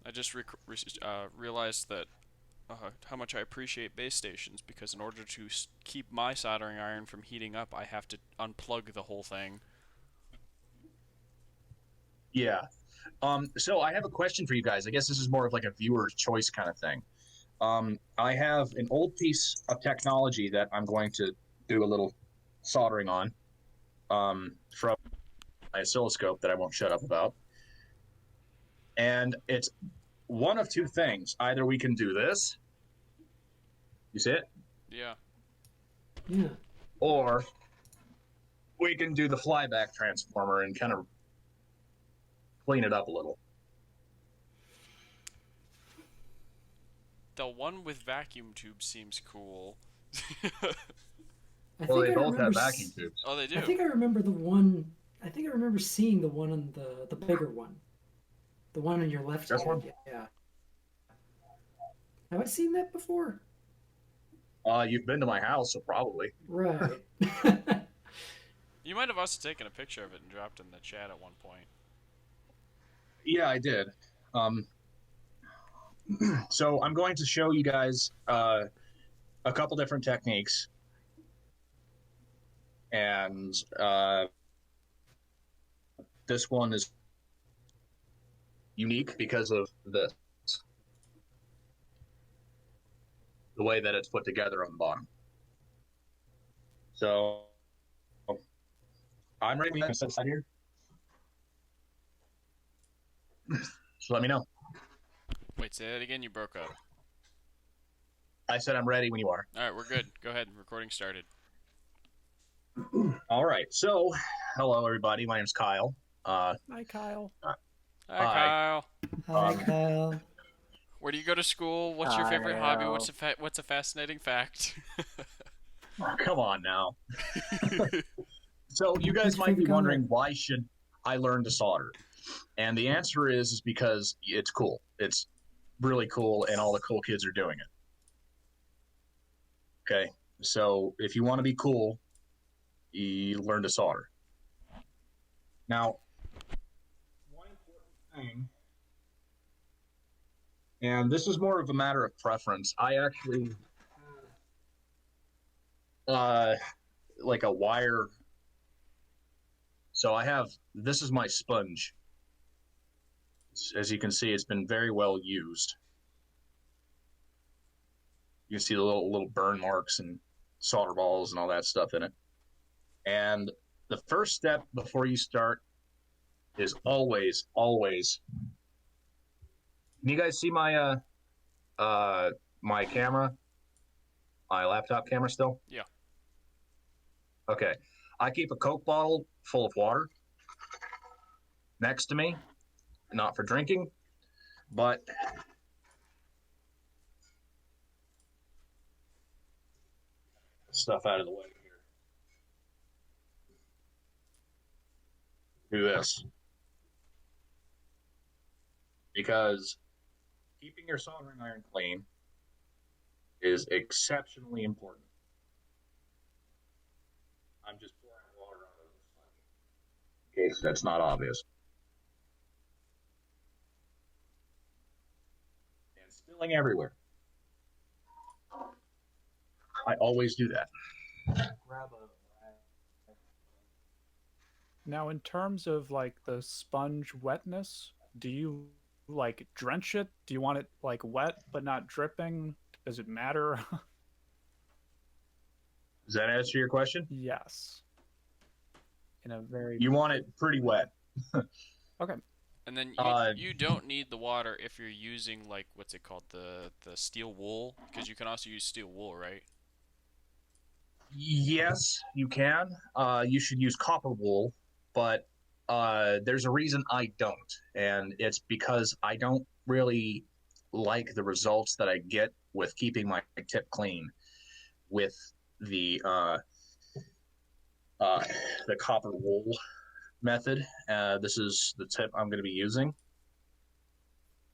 I just realized that how much I appreciate base stations because in order to keep my soldering iron from heating up, I have to unplug the whole thing. Yeah. So I have a question for you guys. I guess this is more of like a viewer's choice kind of thing. I have an old piece of technology that I'm going to do a little soldering on from my oscilloscope that I won't shut up about. And it's one of two things. Either we can do this, you see it, Yeah. Yeah. or we can do the flyback transformer and kind of clean it up a little. The one with vacuum tubes seems cool. I Well, think they I both remember. have vacuum tubes. Oh, they I do. think I remember the one. I think I remember seeing the one on the bigger one, the one in your left This one? hand. Yeah. Have I seen that before? You've been to my house, so probably. Right. You might have also taken a picture of it and dropped in the chat at one point. Yeah, I did. Um, so I'm going to show you guys a couple different techniques, and this one is unique because of the way that it's put together on the bottom. So I'm ready to set aside here. So let me know. Wait, say that again. You broke up. I said I'm ready when you are. All right, we're good. Go ahead. Recording started. All right. So, hello everybody. My name's Kyle. Hi, Kyle. Hi, Hi. Kyle. Hi, Um, Kyle. Where do you go to school? What's your favorite hobby? What's a fascinating fact? come on now. So you What's guys your might favorite be wondering, color? why should I learn to solder? And the answer is because it's cool. It's really cool, and all the cool kids are doing it. Okay. So if you want to be cool, you learn to solder. Now, one important thing, and this is more of a matter of preference. I actually uh like a wire. So I have this is my sponge. As you can see, it's been very well used. You can see the little burn marks and solder balls and all that stuff in it. And the first step before you start is always. Can you guys see my camera, my laptop camera still? Yeah. Okay. I keep a Coke bottle full of water next to me, not for drinking, but stuff out of the way here. Do this because keeping your soldering iron clean is exceptionally important. I'm just pouring water on it in case that's not obvious. And spilling everywhere. I always do that. Grab a Now, in terms of like the sponge wetness, do you like drench it? Do you want it like wet but not dripping? Does it matter? Does that answer your question? Yes. In a very You want it pretty wet. okay. And then you Uh, you don't need the water if you're using like what's it called the steel wool because you can also use steel wool, right? yes, you can. You should use copper wool, but there's a reason I don't, and it's because I don't really like the results that I get with keeping my tip clean with the uh, uh, the copper wool method. This is the tip I'm going to be using.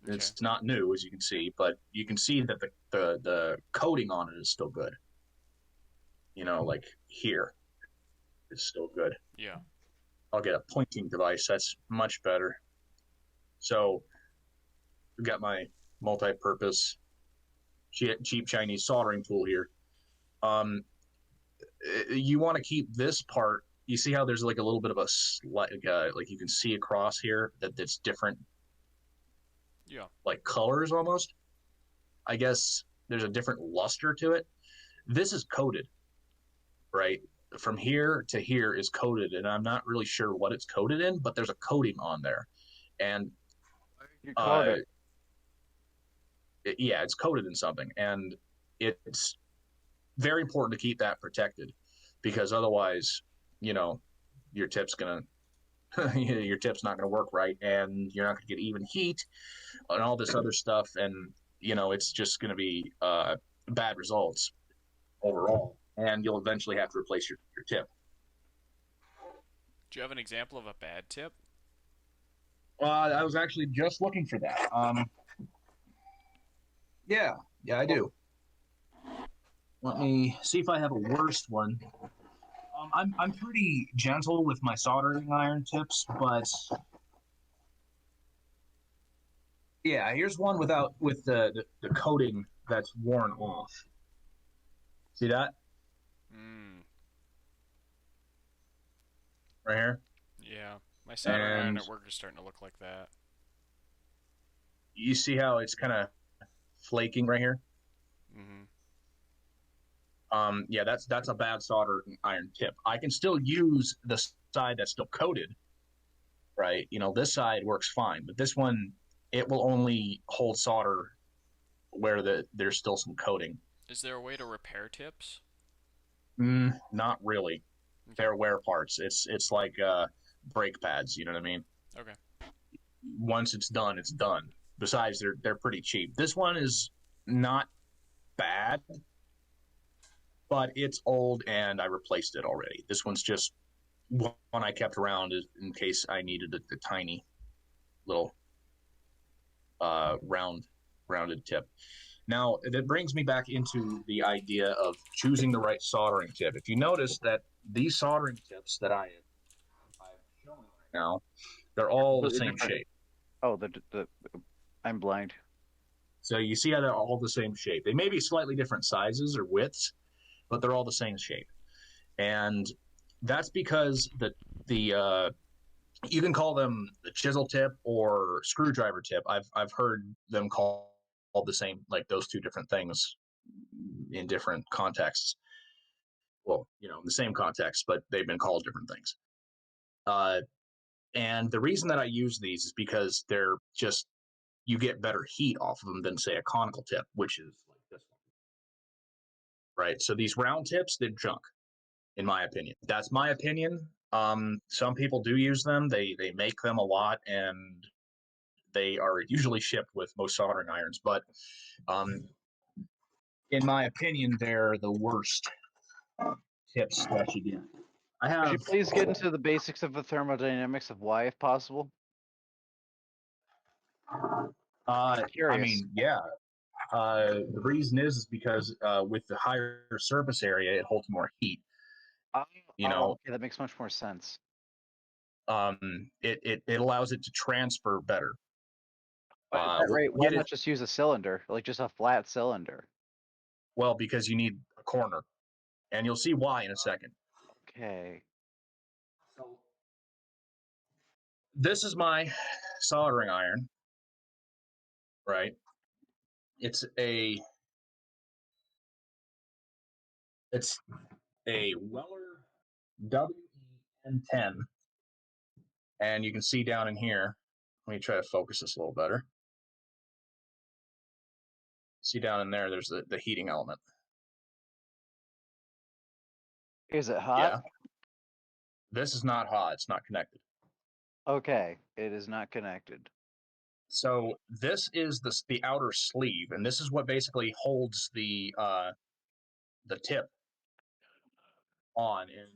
Okay. It's not new, as you can see, but you can see that the coating on it is still good. You know, like here, it's still good. Yeah. I'll get a pointing device. That's much better. So I've got my multi-purpose cheap Chinese soldering tool here. Um, you want to keep this part. You see how there's like a little bit of a like you can see across here that's different, Yeah. like colors almost. I guess there's a different luster to it. This is coated, right? From here to here is coated, and I'm not really sure what it's coated in, but there's a coating on there, and You caught uh, it. yeah, it's coated in something, and it's very important to keep that protected because otherwise, you know, your tip's gonna your tip's not gonna work right, and you're not gonna get even heat and all this other stuff, and it's just gonna be bad results overall, and you'll eventually have to replace your tip. Do you have an example of a bad tip? I was actually just looking for that. Yeah, I do. Let me see if I have a worst one. I'm pretty gentle with my soldering iron tips, but yeah, here's one with the coating that's worn off. See that Hmm. right here? Yeah. My soldering iron And at work is starting to look like that. you see how it's kind of flaking right here? Mm-hmm. Yeah, that's a bad soldering iron tip. I can still use the side that's still coated, right? This side works fine, but this one, it will only hold solder where there's still some coating. Is there a way to repair tips? Not really. Okay. They're wear parts. It's like brake pads. You know what I mean? Okay. Once it's done, it's done. Besides, they're pretty cheap. This one is not bad, but it's old and I replaced it already. This one's just one I kept around in case I needed the tiny little rounded tip. Now, that brings me back into the idea of choosing the right soldering tip. If you notice that these soldering tips that I've shown right now, they're all the same shape. Oh, I'm blind. So you see how they're all the same shape. They may be slightly different sizes or widths, but they're all the same shape. And that's because the you can call them the chisel tip or screwdriver tip. I've heard them called the same, like those two different things in different contexts. Well, in the same context, but they've been called different things. And the reason that I use these is because they're just you get better heat off of them than say a conical tip, which is like this one, right? So these round tips, they're junk, in my opinion. That's my opinion. Some people do use them. They make them a lot, and they are usually shipped with most soldering irons. But um, in my opinion, they're the worst tips that you get. I Could you have please get into the basics of the thermodynamics of why, if possible? I Curious. mean, yeah. The reason is because with the higher surface area, it holds more heat. Oh, You know, okay, that makes much more sense. it allows it to transfer better. But at that We'll rate, why get it not just use a cylinder, like just a flat cylinder? well because you need a corner, and you'll see why in a second. Okay. So this is my soldering iron, right? It's a it's a Weller WEN10, and you can see down in here. Let me try to focus this a little better. See down in there, there's the heating element. Is it hot? Yeah, this is not hot. It's not connected. Okay, it is not connected. So this is the outer sleeve, and this is what basically holds the tip on. And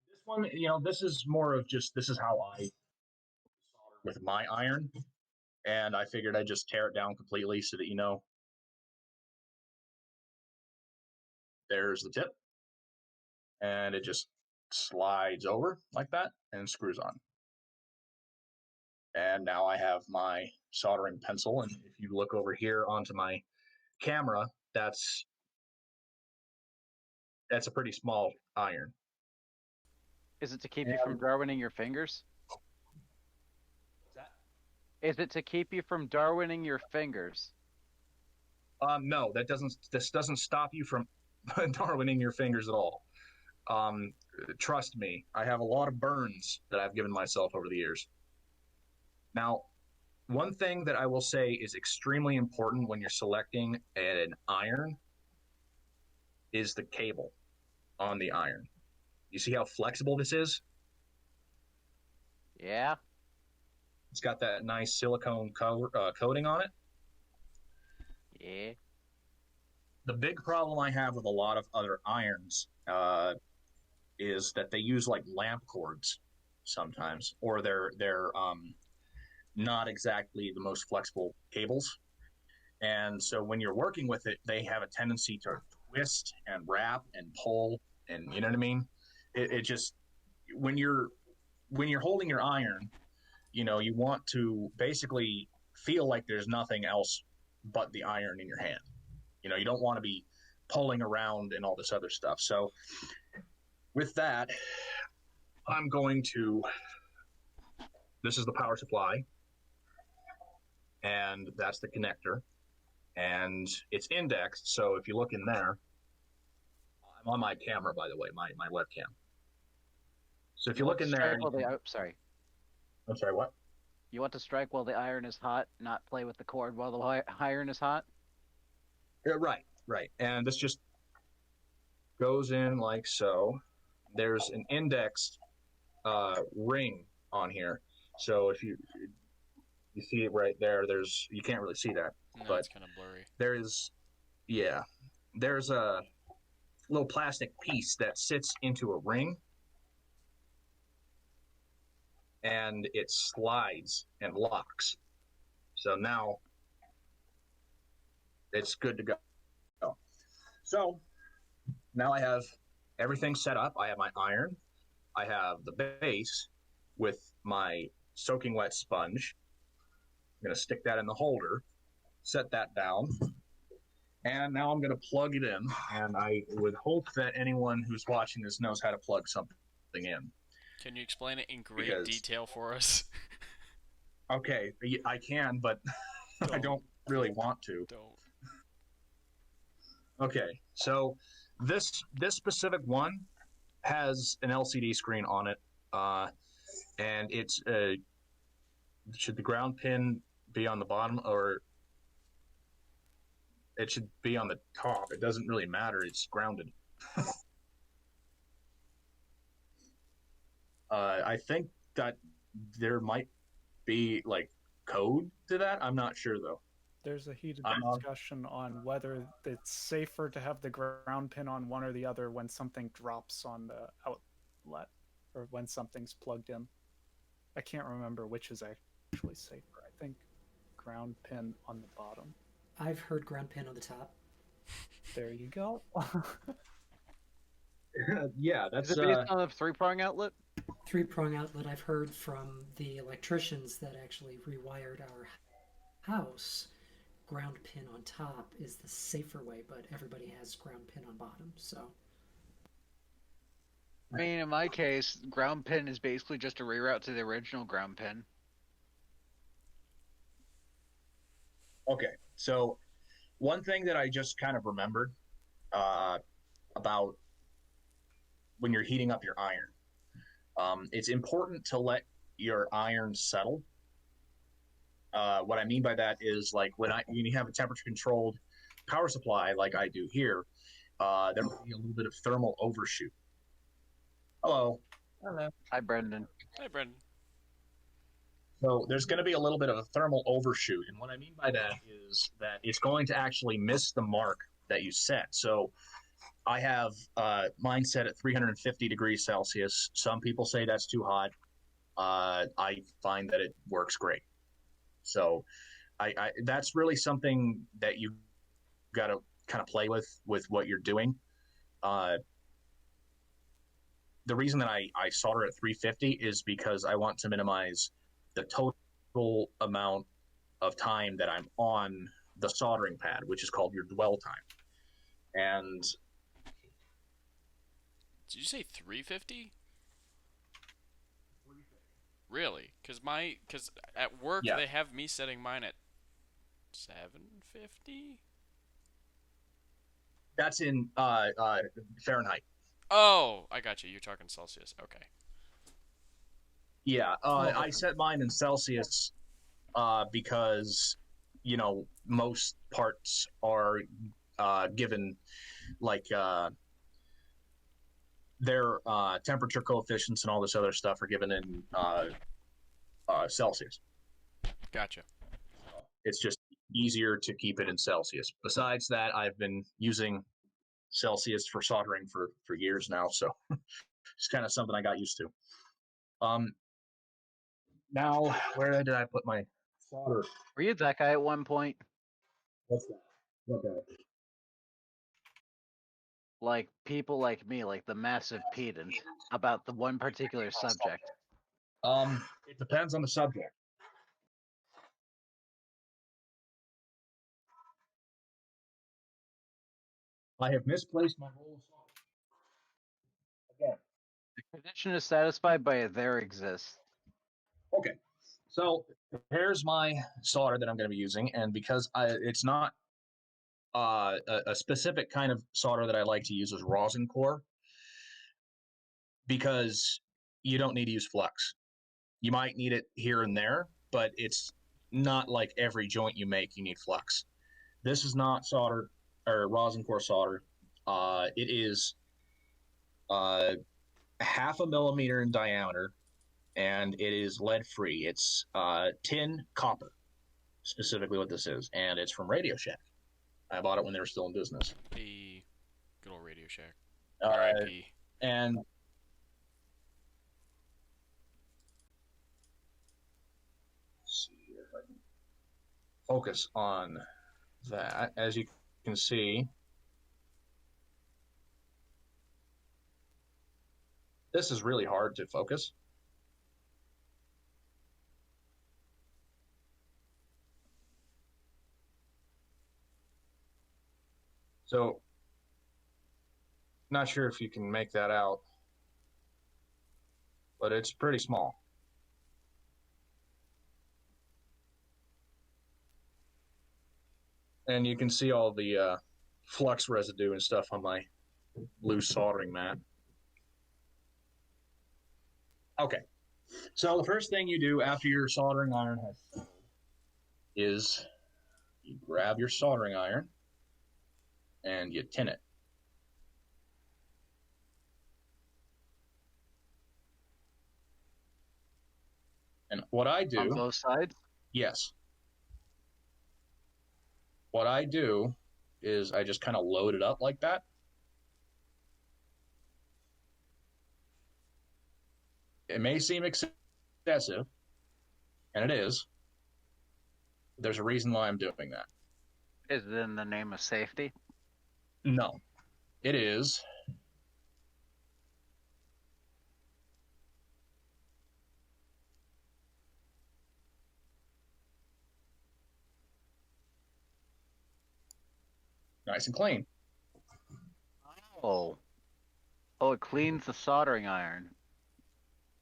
this one, this is more of just this is how I solder with my iron, and I figured I'd just tear it down completely so that there's the tip, and it just slides over like that and screws on. And now I have my soldering pencil. And if you look over here onto my camera, that's a pretty small iron. Is it to keep you from Darwining your fingers? What's that? Is it to keep you from Darwining your fingers? No, this doesn't stop you from Darwining your fingers at all. Trust me, I have a lot of burns that I've given myself over the years. Now, one thing that I will say is extremely important when you're selecting an iron is the cable on the iron. You see how flexible this is? Yeah. It's got that nice silicone coating on it. Yeah. The big problem I have with a lot of other irons is that they use like lamp cords sometimes, or they're not exactly the most flexible cables. And so when you're working with it, they have a tendency to twist and wrap and pull, and you know what I mean? It just when you're holding your iron, you want to basically feel like there's nothing else but the iron in your hand. You don't want to be pulling around and all this other stuff. So with that, I'm going to, this is the power supply, and that's the connector, and it's indexed. So if you look in there, I'm on my camera, by the way, my webcam. So if you look in there, sorry. I'm sorry, what? You want to strike while the iron is hot, not play with the cord while the iron is hot? Yeah, right. And this just goes in like so. There's an indexed ring on here. So if you see it right there, you can't really see that. No, but it's kind of blurry. There's a little plastic piece that sits into a ring, and it slides and locks. So now it's good to go. So now I have everything set up. I have my iron. I have the base with my soaking wet sponge. I'm going to stick that in the holder, set that down, and now I'm going to plug it in. And I would hope that anyone who's watching this knows how to plug something in. Can you explain it in great detail for us? Okay, I can, but I don't really want to. Don't. Okay, so this specific one has an LCD screen on it, and it's should the ground pin be on the bottom, or it should be on the top? It doesn't really matter. It's grounded. I think that there might be like code to that. I'm not sure though. There's a heated discussion on whether it's safer to have the ground pin on one or the other when something drops on the outlet or when something's plugged in. I can't remember which is actually safer. I think ground pin on the bottom. I've heard ground pin on the top. There you go. Yeah, that's Is it based on a 3-prong outlet? 3-prong outlet. I've heard from the electricians that actually rewired our house. Ground pin on top is the safer way, but everybody has ground pin on bottom. So, I mean, in my case, ground pin is basically just a reroute to the original ground pin. Okay, so one thing that I just kind of remembered about when you're heating up your iron, it's important to let your iron settle. What I mean by that is, like, when you have a temperature-controlled power supply like I do here, there will be a little bit of thermal overshoot. Hello. Hello. Hi, Brendan. Hi, Brendan. So there's going to be a little bit of a thermal overshoot, and what I mean by that is that it's going to actually miss the mark that you set. So I have mine set at 350 degrees Celsius. Some people say that's too hot. I find that it works great. So I that's really something that you got to kind of play with what you're doing. The reason that I solder at 350 is because I want to minimize the total full amount of time that I'm on the soldering pad, which is called your dwell time. And Did you say 350? Really? Because at work yeah, they have me setting mine at 750. that's in Fahrenheit. Oh, I got you. You're talking Celsius. Okay. Yeah, Oh, I set mine in Celsius because most parts are given like their temperature coefficients and all this other stuff are given in Celsius. Gotcha. It's just easier to keep it in Celsius. Besides that, I've been using Celsius for soldering for years now, so it's kind of something I got used to. Now, where did I put my solder? Were you that guy at one point? What's that? What guy? Like people like me, like the massive pedant, about the one particular subject. It depends on the subject. I have misplaced my roll of solder. Again. The condition is satisfied by a there exists. Okay. So here's my solder that I'm going to be using, and because it's not a specific kind of solder that I like to use is rosin core, because you don't need to use flux. You might need it here and there, but it's not like every joint you make you need flux. This is not solder or rosin core solder. It is half a millimeter in diameter, and it is lead free. It's tin copper, specifically what this is, and it's from Radio Shack. I bought it when they were still in business. The good old Radio Shack. Uh, R.I.P. and let's see if I can focus on that. As you can see, this is really hard to focus. So, not sure if you can make that out, but it's pretty small. And you can see all the flux residue and stuff on my loose soldering mat. Okay, so the first thing you do after your soldering iron has settled is you grab your soldering iron and you tin it. And what I do, On both sides? yes, what I do is I just kind of load it up like that. It may seem excessive, and it is. There's a reason why I'm doing that. Is it in the name of safety? No, it is. Nice and clean. Oh. Oh, it cleans the soldering iron.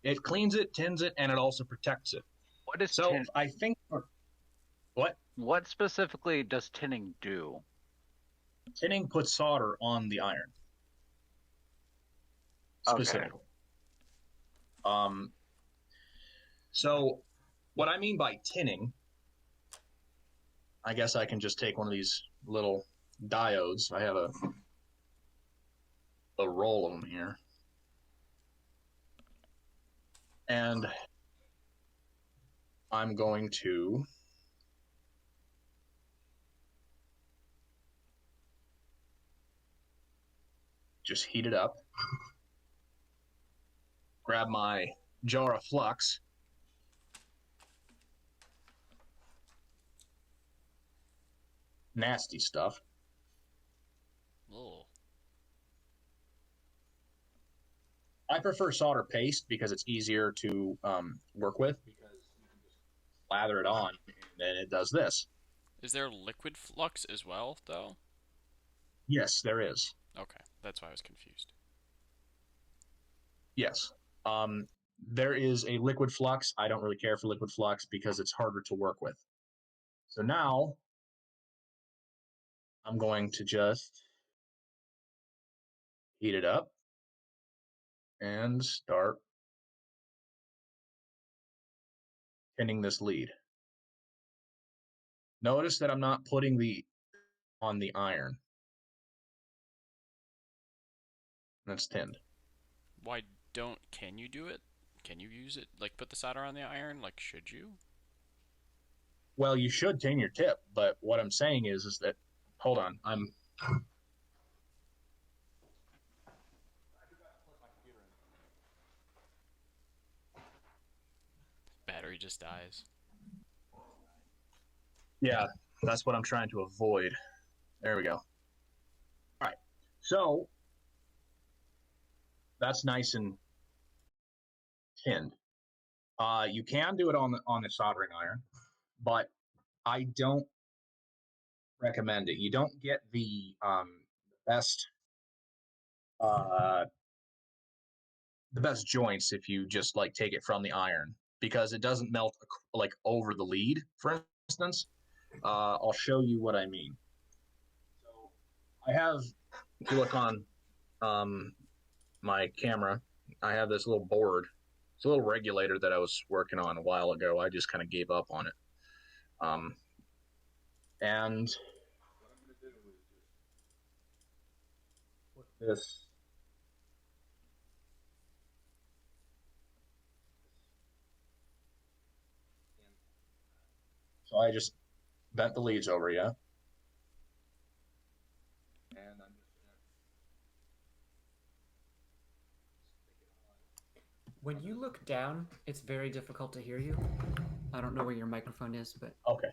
It cleans it, tins it, and it also protects it. What is So tin? I think what What specifically does tinning do? tinning puts solder on the iron specifically. Okay. So what I mean by tinning, I guess I can just take one of these little diodes. I have a roll of them here. And I'm going to just heat it up. Grab my jar of flux. Nasty stuff. Oh. I prefer solder paste because it's easier to work with. Because you can just lather it on, and then it does this. Is there liquid flux as well, though? Yes, there is. Okay, that's why I was confused. Yes. There is a liquid flux. I don't really care for liquid flux because it's harder to work with. So now I'm going to just heat it up and start pinning this lead. Notice that I'm not putting the on the iron. That's tinned. Why can you do it? Can you use it, like put the solder on the iron? Like, should you? Well, you should tin your tip, but what I'm saying is that, hold on, Battery just dies. yeah, that's what I'm trying to avoid. There we go. All right, so that's nice and tinned. You can do it on the soldering iron, but I don't recommend it. You don't get best uh, the best joints if you just like take it from the iron because it doesn't melt like over the lead. For instance, I'll show you what I mean. So I have, if you look on my camera, I have this little board. It's a little regulator that I was working on a while ago. I just kind of gave up on it. And what I'm going to do is just put this. So I just bent the leads over, yeah. And I'm just When you look down, it's very difficult to hear you. I don't know where your microphone is, but okay.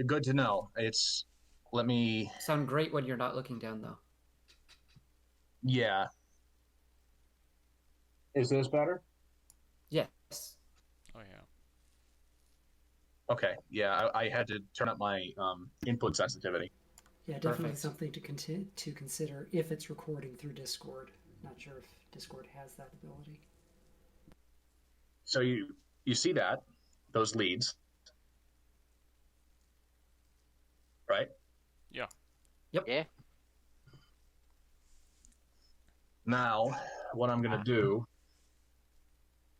Good to know. It's let me. Sound great when you're not looking down, though. Yeah. Is this better? Yes. Oh yeah. Okay. Yeah, I had to turn up my input sensitivity. Yeah, definitely Perfect. something to consider if it's recording through Discord. Not sure if Discord has that ability. So you see that those leads, right? Yeah. Yep. Yeah. Now, what I'm gonna do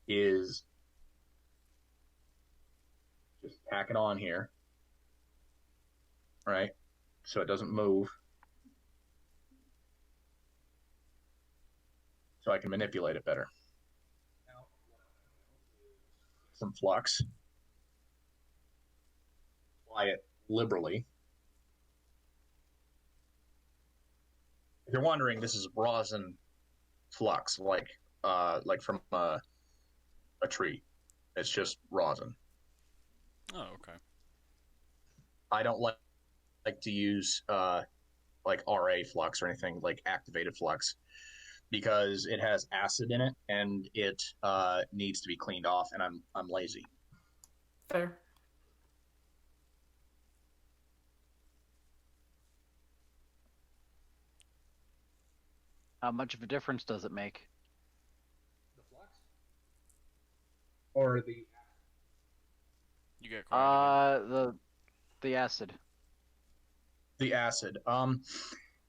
is just tack it on here, right? So it doesn't move. So I can manipulate it better. Now, some flux. Apply it liberally. If you're wondering, this is rosin flux, like from a tree. It's just rosin. Oh, okay. I don't like to use like RA flux or anything like activated flux because it has acid in it and it needs to be cleaned off, and I'm lazy. Fair. How much of a difference does it make? The flux or the You get quiet again. The acid. the acid.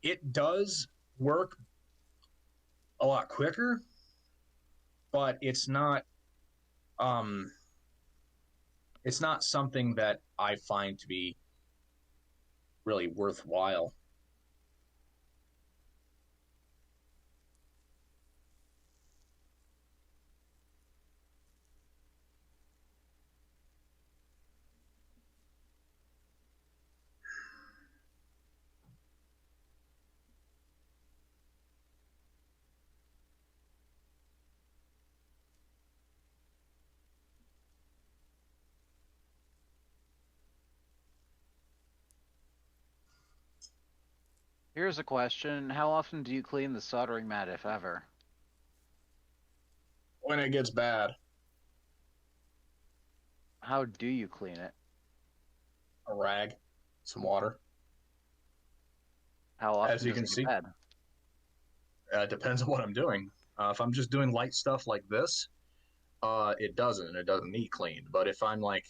It does work a lot quicker, but it's not something that I find to be really worthwhile. Here's a question. How often do you clean the soldering mat, if ever? When it gets bad. How do you clean it? A rag, some water. How As often you does can it get see, bad? it depends on what I'm doing. If I'm just doing light stuff like this, it doesn't. It doesn't need cleaned. But if I'm like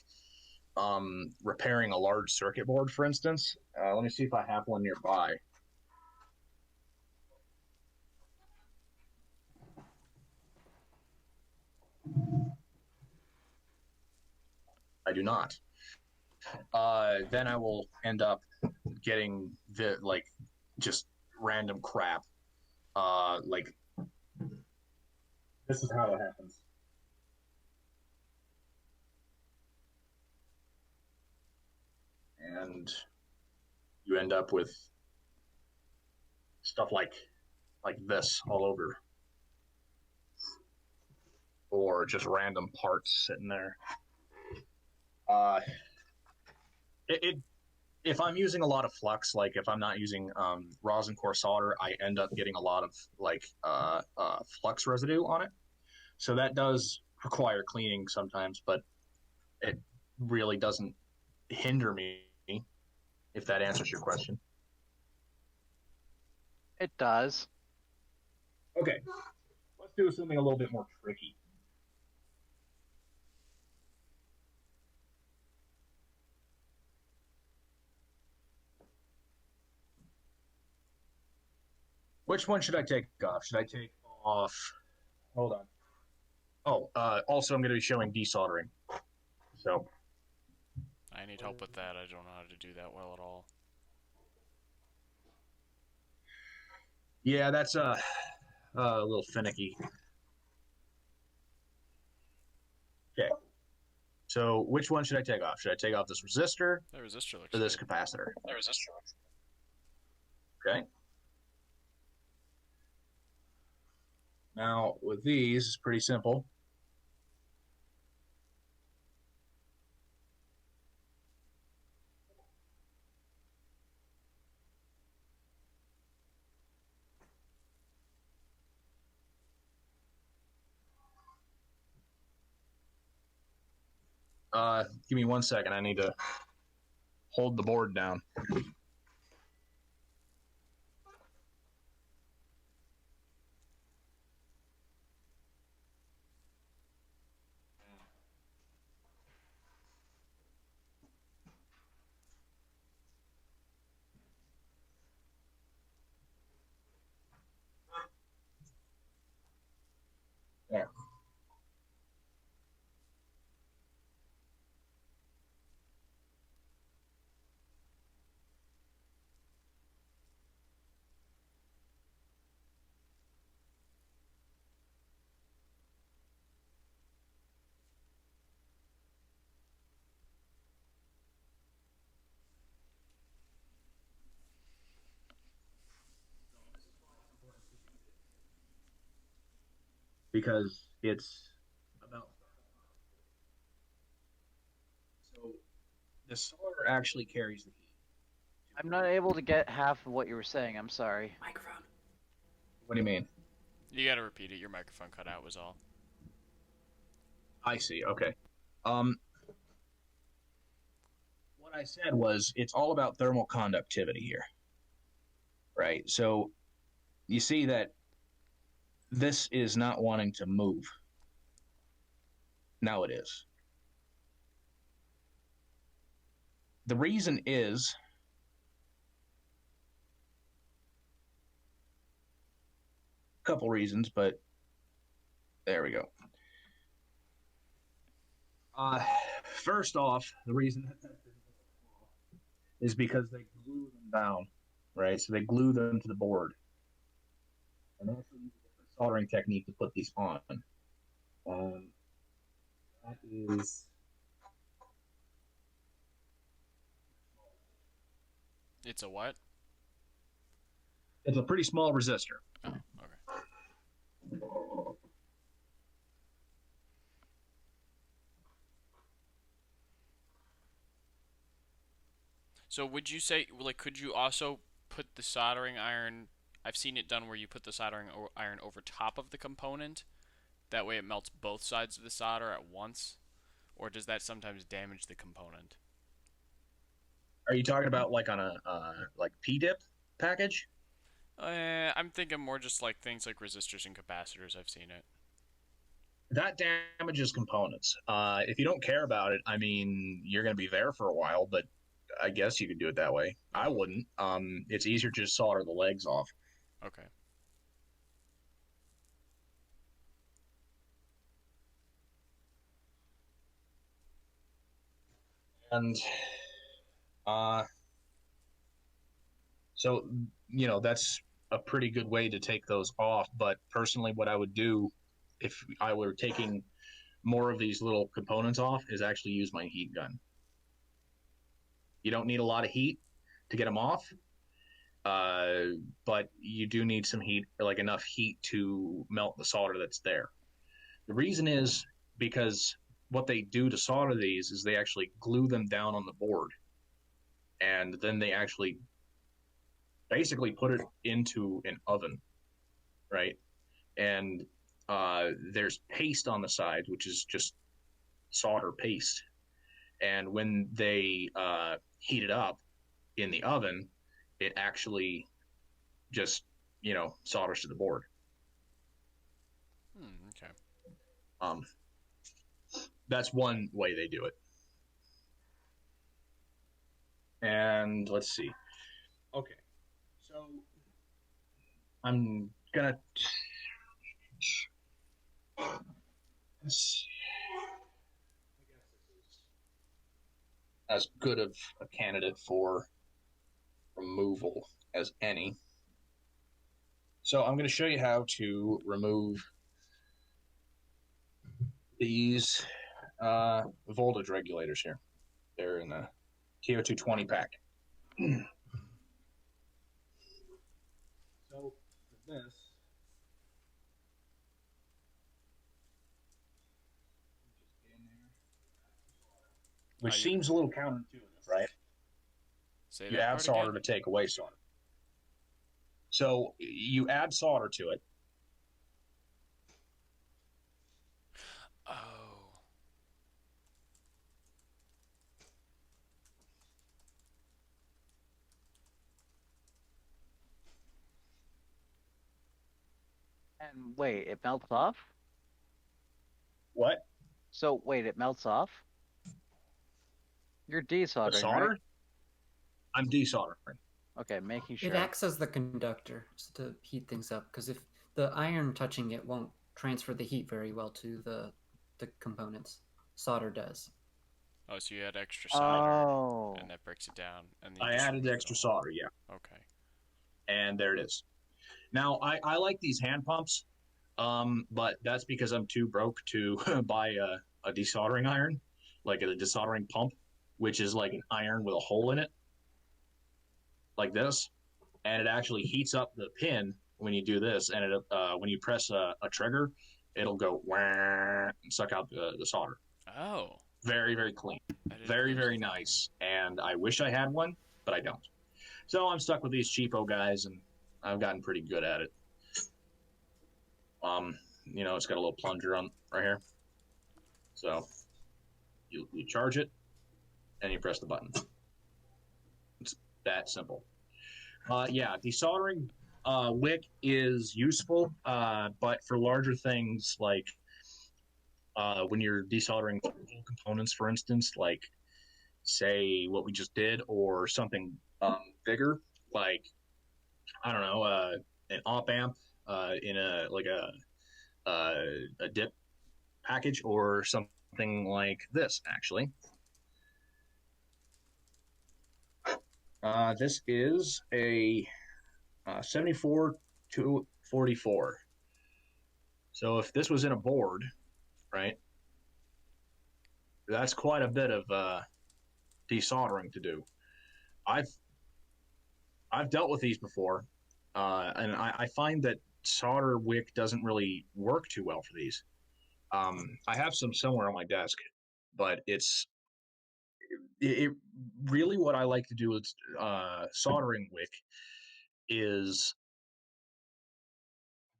repairing a large circuit board, for instance, let me see if I have one nearby. I do not. Then I will end up getting the like just random crap. Like this is how it happens. And you end up with stuff like this all over, or just random parts sitting there. Uh, it if I'm using a lot of flux, like if I'm not using rosin core solder, I end up getting a lot of like flux residue on it. So that does require cleaning sometimes, but it really doesn't hinder me, if that answers your question. It does. Okay, let's do something a little bit more tricky. Which one should I take off? Should I take off? Hold on. Oh, also, I'm going to be showing desoldering. So, I need help with that. I don't know how to do that well at all. yeah, that's a little finicky. Okay. So, which one should I take off? Should I take off this resistor The resistor looks or this good. capacitor? The resistor. Okay. Now, with these, it's pretty simple. Give me 1 second. I need to hold the board down. There. Because it's about so the solder actually carries the heat. I'm not able to get half of what you were saying. I'm sorry. Microphone. What do you mean? You gotta repeat it. Your microphone cut out was all. I see. Okay. Um, what I said was it's all about thermal conductivity here, right? So you see that this is not wanting to move. Now it is. The reason is a couple reasons, but there we go. First off, the reason is because they glue them down, right? So they glue them to the board, and also use a different soldering technique to put these on. That is It's a what? it's a pretty small resistor. Oh, okay. So would you say, like, could you also put the soldering iron? I've seen it done where you put the soldering iron over top of the component. That way it melts both sides of the solder at once. or does that sometimes damage the component? Are you talking about like on a like P-dip package? I'm thinking more just like things like resistors and capacitors. I've seen it. That damages components. If you don't care about it, I mean, you're going to be there for a while, but I guess you could do it that way. I Oh, wouldn't. It's easier to just solder the legs off. okay. And uh, so, that's a pretty good way to take those off. But personally, what I would do if I were taking more of these little components off is actually use my heat gun. You don't need a lot of heat to get them off, uh, but you do need some heat, like enough heat to melt the solder that's there. The reason is because what they do to solder these is they actually glue them down on the board, and then they actually basically put it into an oven, right? And there's paste on the sides, which is just solder paste. And when they heat it up in the oven, it actually just solders to the board. Okay. Um, that's one way they do it. And let's see. Okay, so I'm gonna. Let's see. I guess this is as good of a candidate for removal as any. So I'm going to show you how to remove these voltage regulators here. They're in the TO220 pack. So for this, which You seems a little counterintuitive, right? say You that add part solder again? to take away solder. So you add solder to it. Oh. And wait, it melts off? What? So wait, it melts off? You're The desoldering, right? solder? I'm desoldering. Okay, making It sure. acts as the conductor to heat things up, because if the iron touching it won't transfer the heat very well to the components, solder does. Oh, so you add extra solder, Oh. and that breaks it down, and then you I just added remove it extra all. solder, yeah. Okay. And there it is. Now, I like these hand pumps, but that's because I'm too broke to buy a desoldering iron, like a desoldering pump, which is like an iron with a hole in it, like this, and it actually heats up the pin when you do this, and when you press a trigger, it'll go wah, and suck out the solder. Oh. Very, very clean, I didn't very, realize very that. nice, and I wish I had one, but I don't. So I'm stuck with these cheapo guys, and I've gotten pretty good at it. It's got a little plunger on right here. So you charge it and you press the button. It's that simple. Yeah, desoldering wick is useful, but for larger things like when you're desoldering components, for instance, like say what we just did, or something bigger, like I don't know, an op amp in a dip package, or something like this. Actually, this is a 74 to 44. So if this was in a board, right, that's quite a bit of desoldering to do. I've I've dealt with these before, and I find that solder wick doesn't really work too well for these. I have some somewhere on my desk, but it really what I like to do with soldering wick is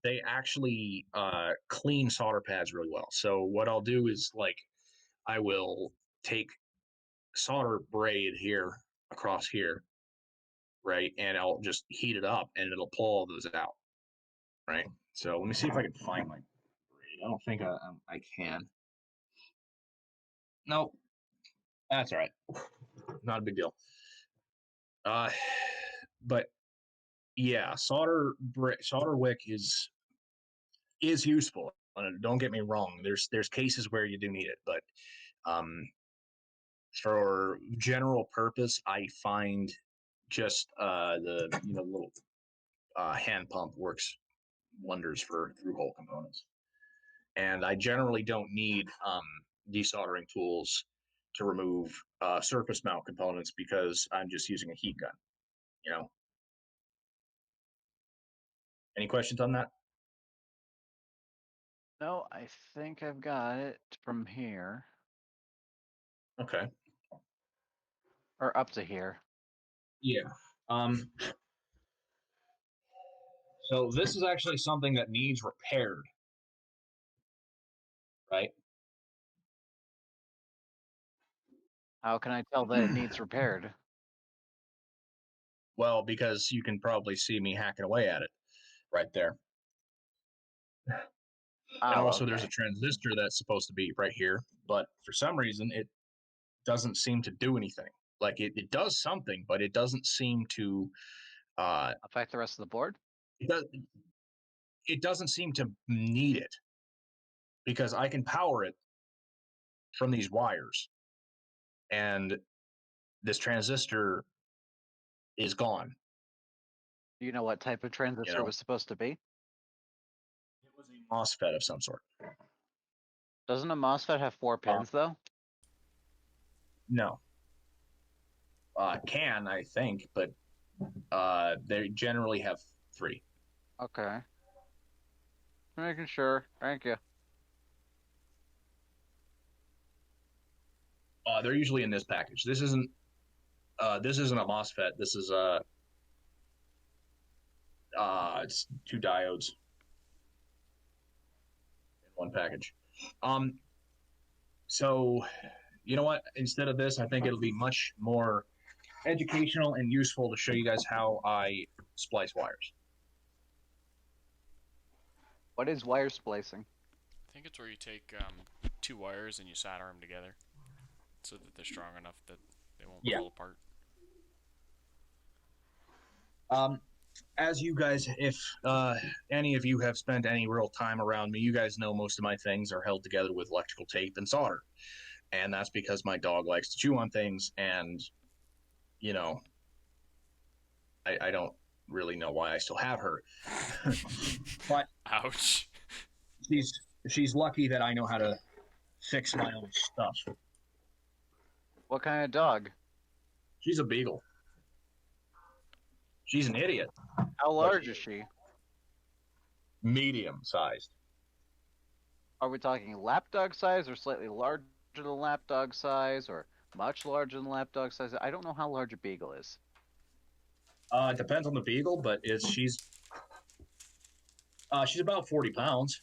they actually clean solder pads really well. So what I'll do is like I will take solder braid here across here, right? And I'll just heat it up and it'll pull all those out, right? So let me see if I can find my braid. I don't think I can. Nope, that's all right. Not a big deal. But yeah, solder wick is useful. Don't get me wrong. There's cases where you do need it, but um, for general purpose, I find just the little hand pump works wonders for through hole components. And I generally don't need desoldering tools to remove surface mount components because I'm just using a heat gun. You know. Any questions on that? No, I think I've got it from here. Okay. Or up to here. Yeah. So this is actually something that needs repaired, right? How can I tell that it needs repaired? Well, because you can probably see me hacking away at it right there. And Oh, also, okay. there's a transistor that's supposed to be right here, but for some reason, it doesn't seem to do anything. Like it does something, but it doesn't seem to. Affect the rest of the board? It does. It doesn't seem to need it because I can power it from these wires, and this transistor is gone. Do you know what type of transistor You it was supposed to be? it was a MOSFET of some sort. Doesn't a MOSFET have 4 pins, though? No. Can, I think, but they generally have 3. Okay. Making sure. Thank you. They're usually in this package. This isn't a MOSFET. This is it's 2 diodes in one package. So you know what? Instead of this, I think it'll be much more educational and useful to show you guys how I splice wires. What is wire splicing? I think it's where you take 2 wires and you solder them together so that they're strong enough that they won't fall apart. As you guys, if any of you have spent any real time around me, you guys know most of my things are held together with electrical tape and solder. And that's because my dog likes to chew on things, and, you know, I don't really know why I still have her. But ouch. She's lucky that I know how to fix my own stuff. What kind of dog? She's a beagle. She's an idiot. How large is she? Medium sized. Are we talking lapdog size or slightly larger than lapdog size or much larger than lapdog size? I don't know how large a beagle is. It depends on the beagle, but she's about 40 pounds.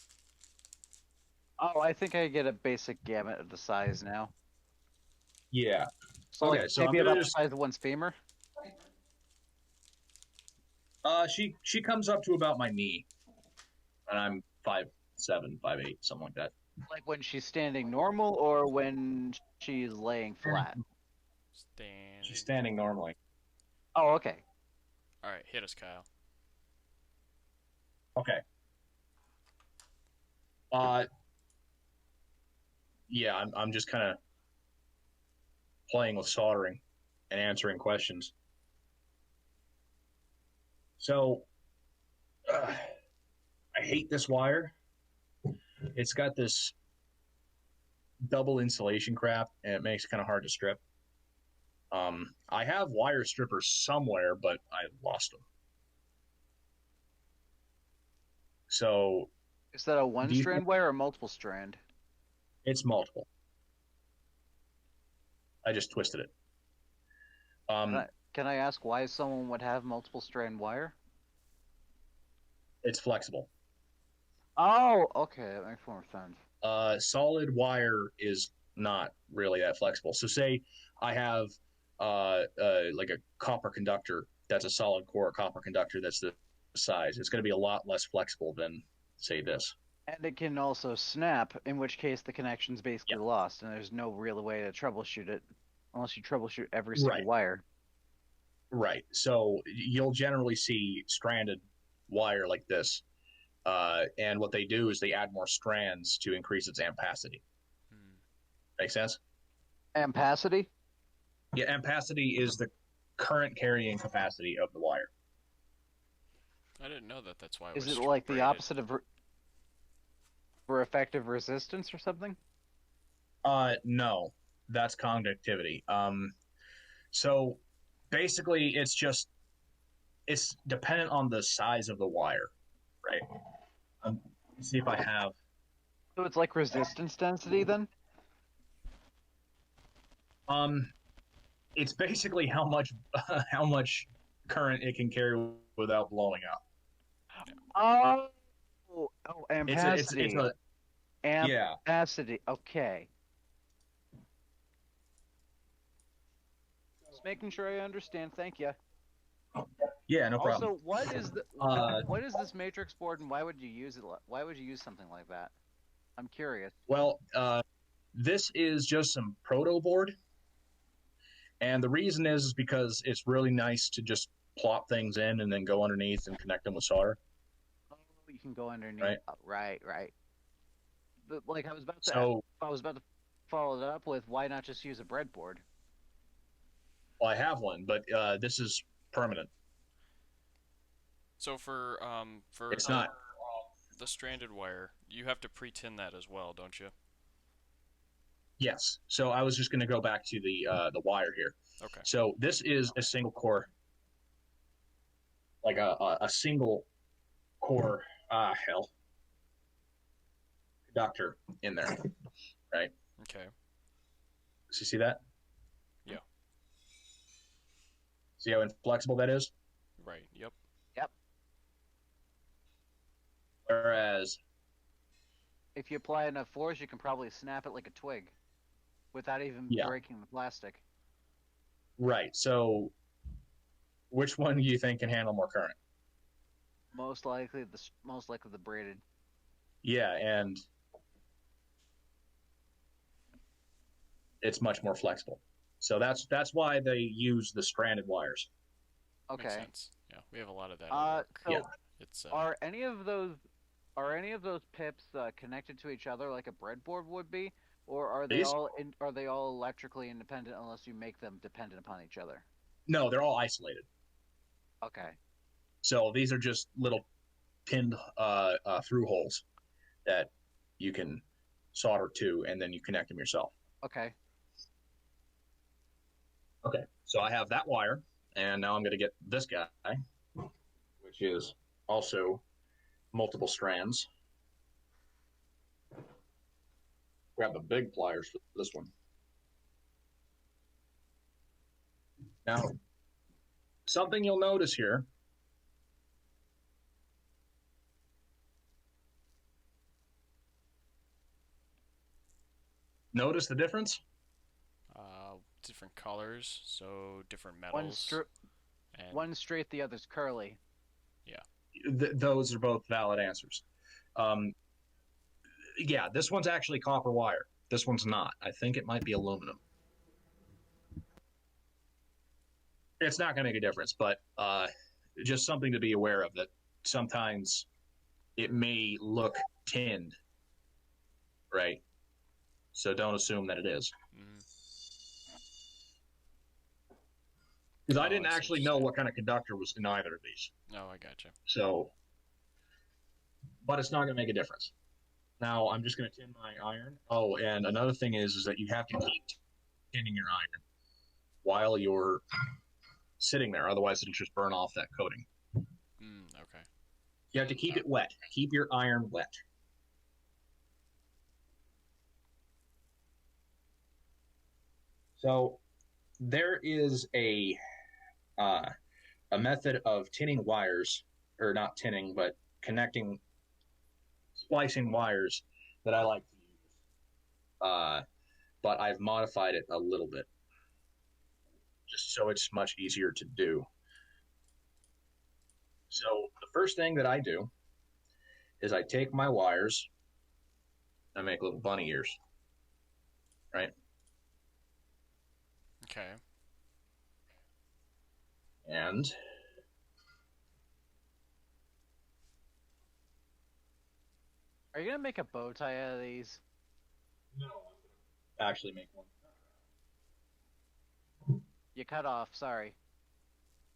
Oh, I think I get a basic gamut of the size now. Yeah. So, okay, like, so maybe about the size of one's femur? She comes up to about my knee, and I'm 5'7", 5'8", something like that. Like when she's standing normal or when she's laying flat? She's standing normally. Oh, okay. Alright, hit us, Kyle. Okay. Yeah, I'm just kind of playing with soldering and answering questions. So, I hate this wire. It's got this double insulation crap, and it makes it kind of hard to strip. I have wire strippers somewhere, but I lost them. So, is that a one-strand wire or multiple strand? It's multiple. I just twisted it. Can I ask why someone would have multiple strand wire? It's flexible. Oh, okay, that makes more sense. Solid wire is not really that flexible. So say I have like a copper conductor that's a solid core copper conductor that's the size. It's going to be a lot less flexible than say this. And it can also snap, in which case the connection's basically Yeah. lost, and there's no real way to troubleshoot it unless you troubleshoot every single Right. wire. Right. So you'll generally see stranded wire like this. And what they do is they add more strands to increase its ampacity. Make sense? Ampacity? Yeah, ampacity is the current carrying capacity of the wire. I didn't know that. That's why it Is was it like the braided. opposite of for effective resistance or something? No, that's conductivity. So basically, it's dependent on the size of the wire, right? Let's see if I have. So it's like resistance density then? It's basically how much how much current it can carry without blowing up. Oh, It's ampacity. a yeah. Ampacity. Okay. Just making sure I understand. Thank you. Yeah, no problem. Also, what is this matrix board, and why would you use it? Why would you use something like that? I'm curious. Well, this is just some proto board, and the reason is because it's really nice to just plop things in and then go underneath and connect them with solder. Oh, you can go underneath. Right. Oh, right. But, like I was about to, So follow it up with, why not just use a breadboard? well, I have one, but this is permanent. So for It's not. the stranded wire, you have to pre-tin that as well, don't you? Yes. So I was just going to go back to the wire here. Okay. So this is a single core, like a single core conductor in there, right? Okay. So you see that? Yeah. See how inflexible that is? Right. Yep. Whereas If you apply enough force, you can probably snap it like a twig, without even breaking the plastic. right. So which one do you think can handle more current? Most likely the braided. Yeah, and it's much more flexible. So that's why they use the stranded wires. Okay. Makes sense. Yeah, we have a lot of that. So Yeah. It's are any of those pips connected to each other like a breadboard would be, or are they These? all electrically independent unless you make them dependent upon each other? No, they're all isolated. Okay. So these are just little pinned through holes that you can solder to, and then you connect them yourself. Okay. Okay, so I have that wire, and now I'm going to get this guy, which is also multiple strands. Grab the big pliers for this one. Now, something you'll notice here. Notice the difference? different colors, so different metals. One's straight, the other's curly. Yeah. Those are both valid answers. Yeah, this one's actually copper wire. This one's not. I think it might be aluminum. It's not going to make a difference, but just something to be aware of, that sometimes it may look tinned, right? So don't assume that it is. Because I didn't actually know what kind of conductor was in either of these. Oh, I gotcha. So, but it's not going to make a difference. Now, I'm just going to tin my iron. Oh, and another thing is that you have to keep tinning your iron while you're sitting there. Otherwise, it'll just burn off that coating. Okay. You have to keep it wet. Keep your iron wet. So there is a method of tinning wires, or not tinning, but splicing wires that I like to use. but I've modified it a little bit just so it's much easier to do. So the first thing that I do is I take my wires, I make little bunny ears, right? Okay. And Are you gonna make a bow tie out of these? no, I'm gonna actually make one. You cut off. Sorry.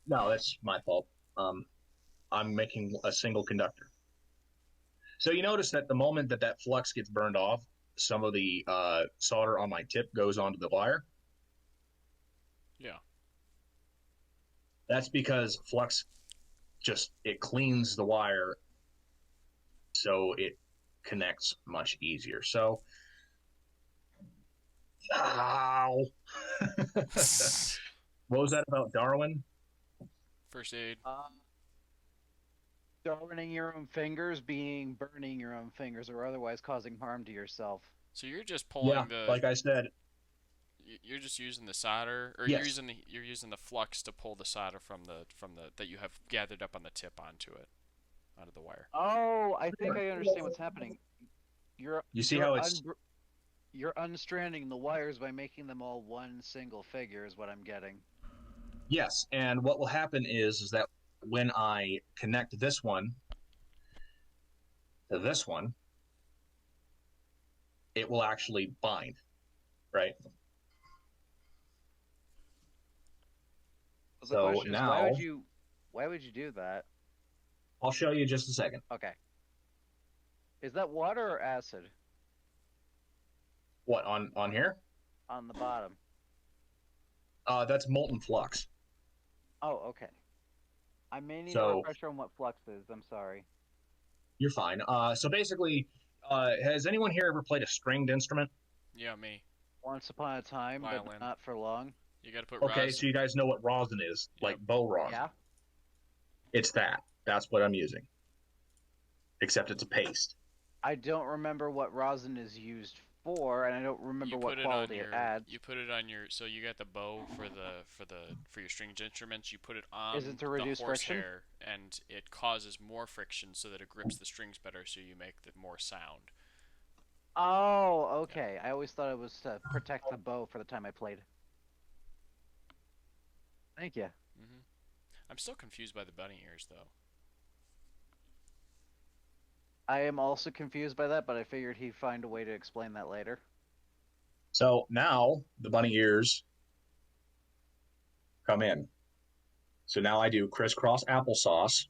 No, that's my fault. I'm making a single conductor. So you notice that the moment that that flux gets burned off, some of the solder on my tip goes onto the wire. Yeah. That's because flux just it cleans the wire so it connects much easier. So, ow. What was that about Darwin? First aid. Burning your own fingers, being burning your own fingers, or otherwise causing harm to yourself. So you're just pulling Yeah, the. like I said. You're just using the solder, or Yes. you're using the flux to pull the solder from the that you have gathered up on the tip onto the wire. Oh, I think I understand what's happening. You see how it's you're unstranding the wires by making them all one single figure is what I'm getting. yes, and what will happen is that when I connect this one to this one, it will actually bind, right? The So question is, now why would you do that? I'll show you just a second. Okay. Is that water or acid What on here? on the bottom? That's molten flux. Oh, okay. I may need a So refresher on what flux is. I'm sorry. you're fine. So basically, has anyone here ever played a stringed instrument? Yeah, me. Once upon a time, Violin. but not for long. You got to put Okay, rosin. so you guys know what rosin is, like bow rosin. Yeah. It's that. That's what I'm using. Except it's a paste. I don't remember what rosin is used for, and I don't remember what quality it adds. You put it on your. So you got the bow for your stringed instruments. You put it on Is it to reduce the friction? horsehair, and it causes more friction so that it grips the strings better, so you make the more sound. Oh, okay. I always thought it was to protect the bow for the time I played. Thank you. Hmm. I'm still confused by the bunny ears, though. I am also confused by that, but I figured he'd find a way to explain that later. So now the bunny ears come in. So now I do crisscross applesauce.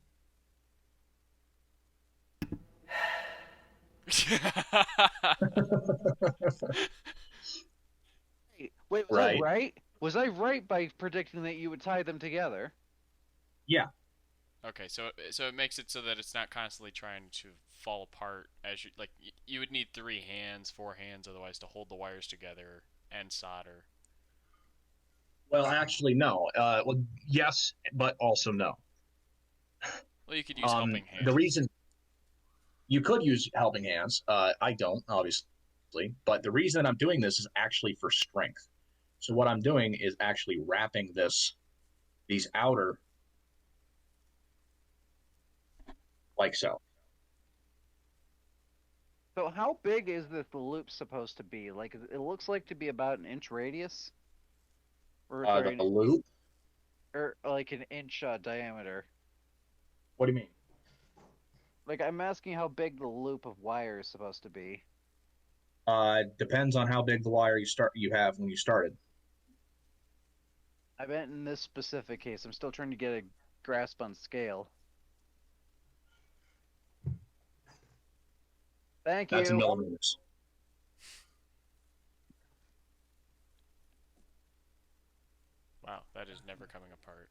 Wait, was Right. I right? Was I right by predicting that you would tie them together? Yeah. Okay, so it makes it so that it's not constantly trying to fall apart as you would need 3 hands, 4 hands otherwise to hold the wires together and solder. Well, actually, no. Well, yes, but also no. Well, you could use helping hands. The reason you could use helping hands, I don't, obviously, but the reason I'm doing this is actually for strength. So what I'm doing is actually wrapping these outer like so. So how big is this loop supposed to be? Like, it looks like to be about an inch radius? Or, sorry, The loop? or like an inch diameter. What do you mean? Like, I'm asking how big the loop of wire is supposed to be. Depends on how big the wire you have when you started. I meant in this specific case. I'm still trying to get a grasp on scale. Thank you. That's in millimeters. Wow, that is never coming apart.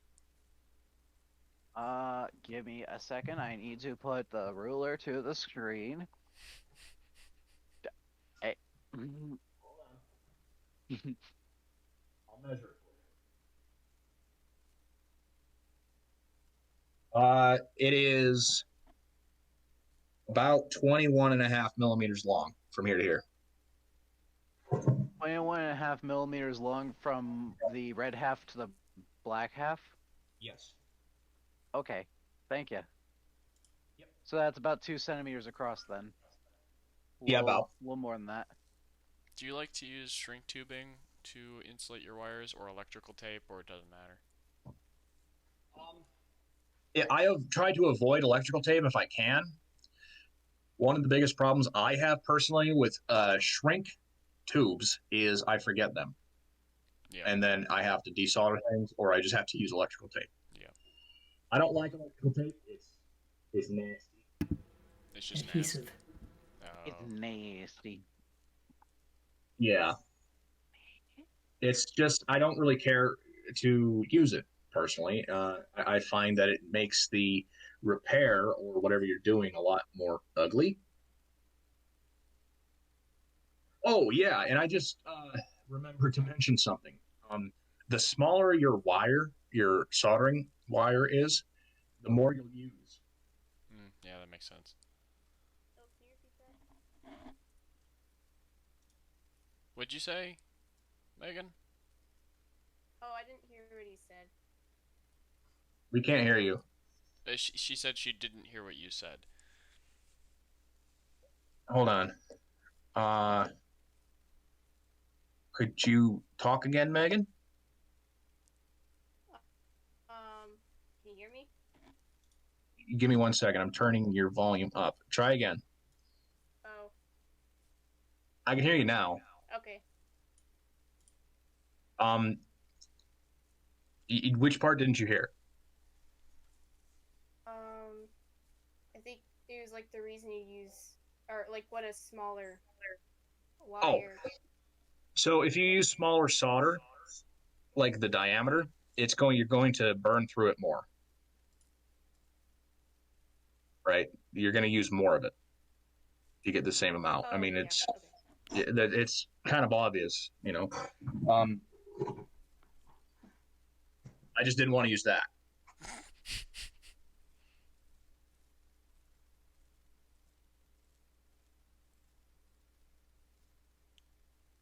Give me a second. I need to put the ruler to the screen. Hey. I'll measure it. It is about 21.5 millimeters long from here to here. 21.5 millimeters long from the red half to the black half? Yes. Okay, thank you. Yep. So that's about 2 centimeters across then. Yeah, about. A little more than that. Do you like to use shrink tubing to insulate your wires, or electrical tape, or it doesn't matter? I have tried to avoid electrical tape if I can. One of the biggest problems I have personally with shrink tubes is I forget them. Yeah. And then I have to desolder things, or I just have to use electrical tape. Yeah. I don't like electrical tape. It's nasty. It's just Adhesive. nasty. It's Oh. nasty. Yeah. It's just I don't really care to use it personally. I find that it makes the repair or whatever you're doing a lot more ugly. Oh yeah, and I just remembered to mention something. The smaller your wire, your soldering wire is, the more you'll use. Yeah, that makes sense. Oh, can you repeat that? What'd you say, Megan? Oh, I didn't hear what he said. We can't hear you. She said she didn't hear what you said. Hold on. Could you talk again, Megan? Can you hear me? Give me 1 second. I'm turning your volume up. Try again. Oh, I can hear you now. okay. Um, which part didn't you hear? I think it was like the reason you use, or like what a smaller Oh, wire. so if you use smaller solder, like the diameter, you're going to burn through it more. Right? You're going to use more of it to get the same amount. Oh, I mean, yeah. Okay. it's kind of obvious, Um, I just didn't want to use that.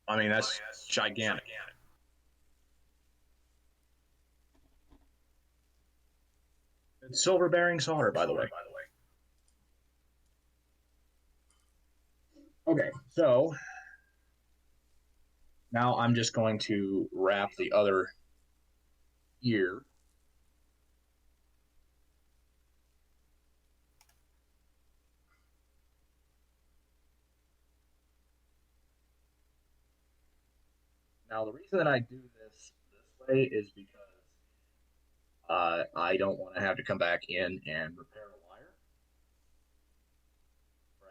I mean, that's gigantic. It's silver bearing solder, by the way. Okay, so now I'm just going to wrap the other ear. Now, the reason that I do this way is because I don't want to have to come back in and repair a wire.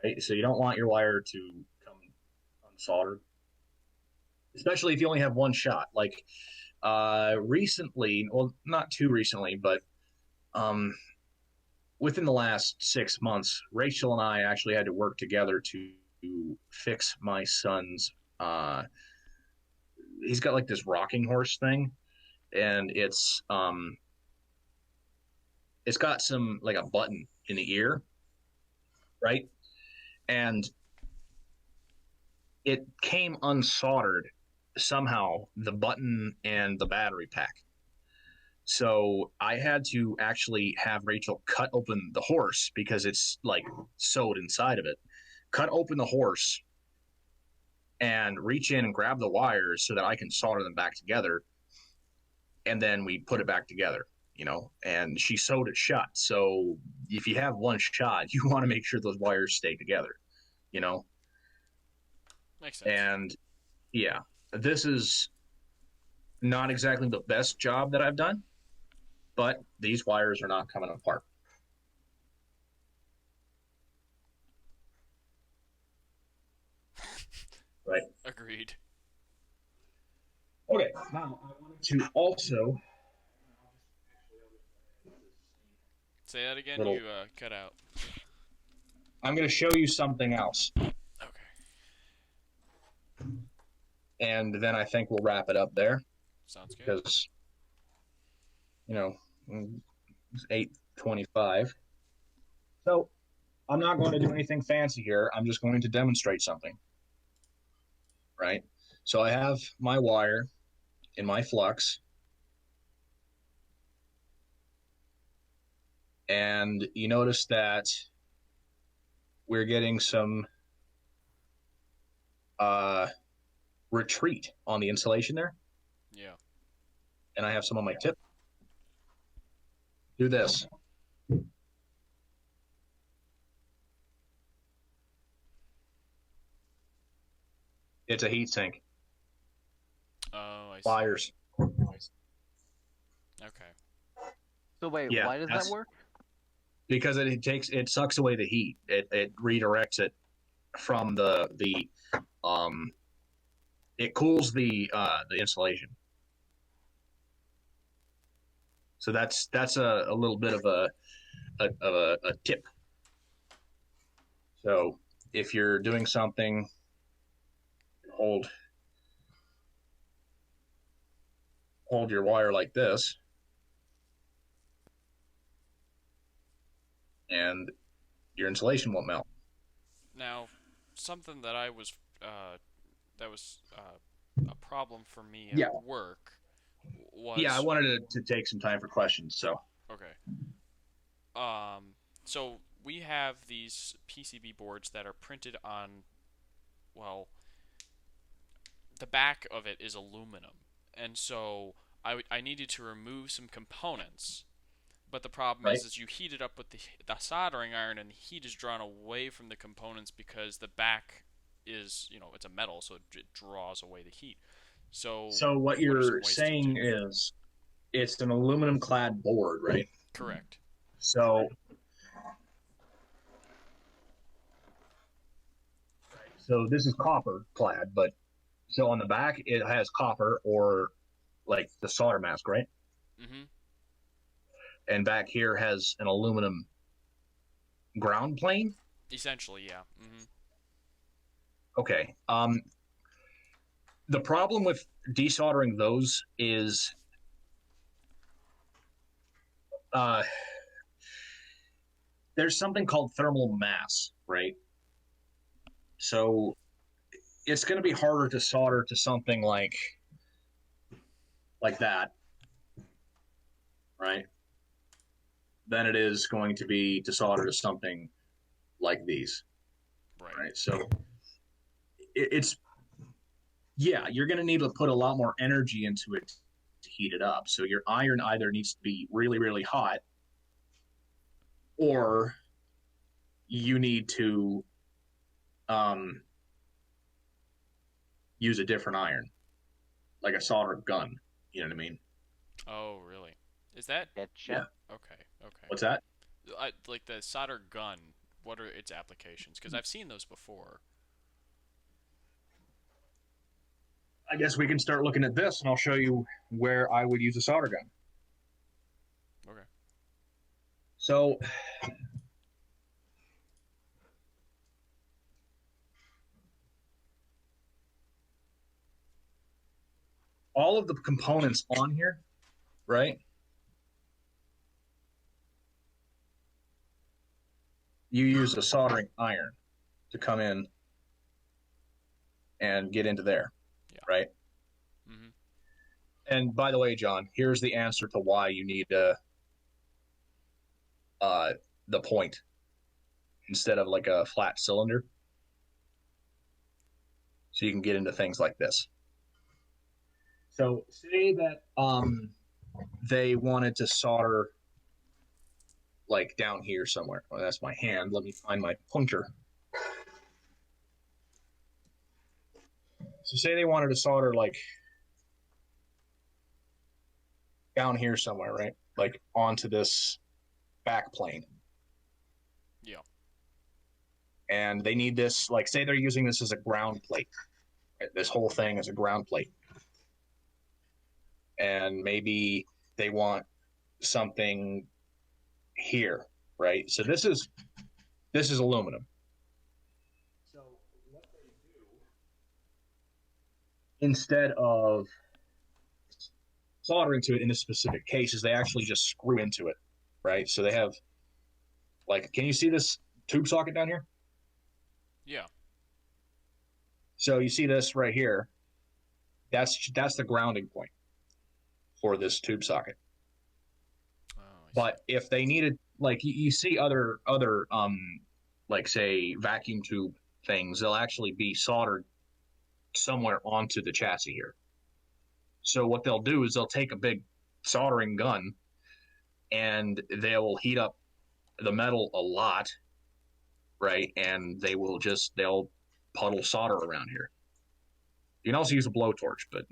Right? So you don't want your wire to come unsoldered, especially if you only have one shot. Like recently, well, not too recently, but um, within the last 6 months, Rachel and I actually had to work together to fix my son's. He's got like this rocking horse thing, and it's got some like a button in the ear, right? And it came unsoldered somehow, the button and the battery pack. So I had to actually have Rachel cut open the horse because it's like sewed inside of it. Cut open the horse and reach in and grab the wires so that I can solder them back together. And then we put it back together, and she sewed it shut. So if you have one shot, you want to make sure those wires stay together, you know? Makes sense. And yeah, this is not exactly the best job that I've done, but these wires are not coming apart. Right. Agreed. Okay, now I wanted to also Say that again. Little- You cut out. I'm going to show you something else, Okay. and then I think we'll wrap it up there Sounds good. because it's 8:25. So I'm not going to do anything fancy here. I'm just going to demonstrate something. Right. So I have my wire in my flux, and you notice that we're getting some retreat on the insulation there, Yeah. and I have some on my tip. Do this. It's a heat sink. Oh, I see. Wires. Okay. So wait, Yeah, why does that work? Because it sucks away the heat. It redirects it from it cools the insulation. So that's a little bit of a tip. So if you're doing something, hold your wire like this, and your insulation won't melt. Now, something that I was that was a problem for me Yeah. at work was Yeah, I wanted to take some time for questions. So okay. So we have these PCB boards that are printed on, well, the back of it is aluminum, and so I needed to remove some components. But the problem right. is you heat it up with the soldering iron, and the heat is drawn away from the components because the back is, it's a metal, so it draws away the heat. So what you're saying is it's an aluminum clad board, right? Correct. So this is copper clad, but so on the back it has copper or like the solder mask, right? Mm-hmm. And back here has an aluminum ground plane. Essentially, yeah. Mm-hmm. Okay. The problem with desoldering those is there's something called thermal mass, right? So it's going to be harder to solder to something like that, right? Than it is going to be to solder to something like these, right? So it's you're going to need to put a lot more energy into it to heat it up. So your iron either needs to be really, really hot, or you need to use a different iron, like a solder gun. You know what I mean? Oh, really? Is that? Yeah. Okay. Okay. What's that? Like the solder gun. What are its applications? Because I've seen those before. I guess we can start looking at this, and I'll show you where I would use a solder gun. Okay. So all of the components on here, right? You use a soldering iron to come in and get into there, right? Mm-hmm. And by the way, John, here's the answer to why you need the point instead of like a flat cylinder, so you can get into things like this. So say that they wanted to solder like down here somewhere. Well, that's my hand. Let me find my pointer. So say they wanted to solder like down here somewhere, right? Like onto this back plane. Yeah. And they need this, like say they're using this as a ground plate. Right? This whole thing is a ground plate. And maybe they want something here, right? So this is aluminum. So what they do, instead of soldering to it in this specific case, is they actually just screw into it, right? So they have, like, can you see this tube socket down here? Yeah. So you see this right here. That's the grounding point for this tube socket. Oh, I see. But if they needed, like you see other like say vacuum tube things, they'll actually be soldered somewhere onto the chassis here. So what they'll do is they'll take a big soldering gun and they'll heat up the metal a lot, right? And they'll puddle solder around here. You can also use a blowtorch, but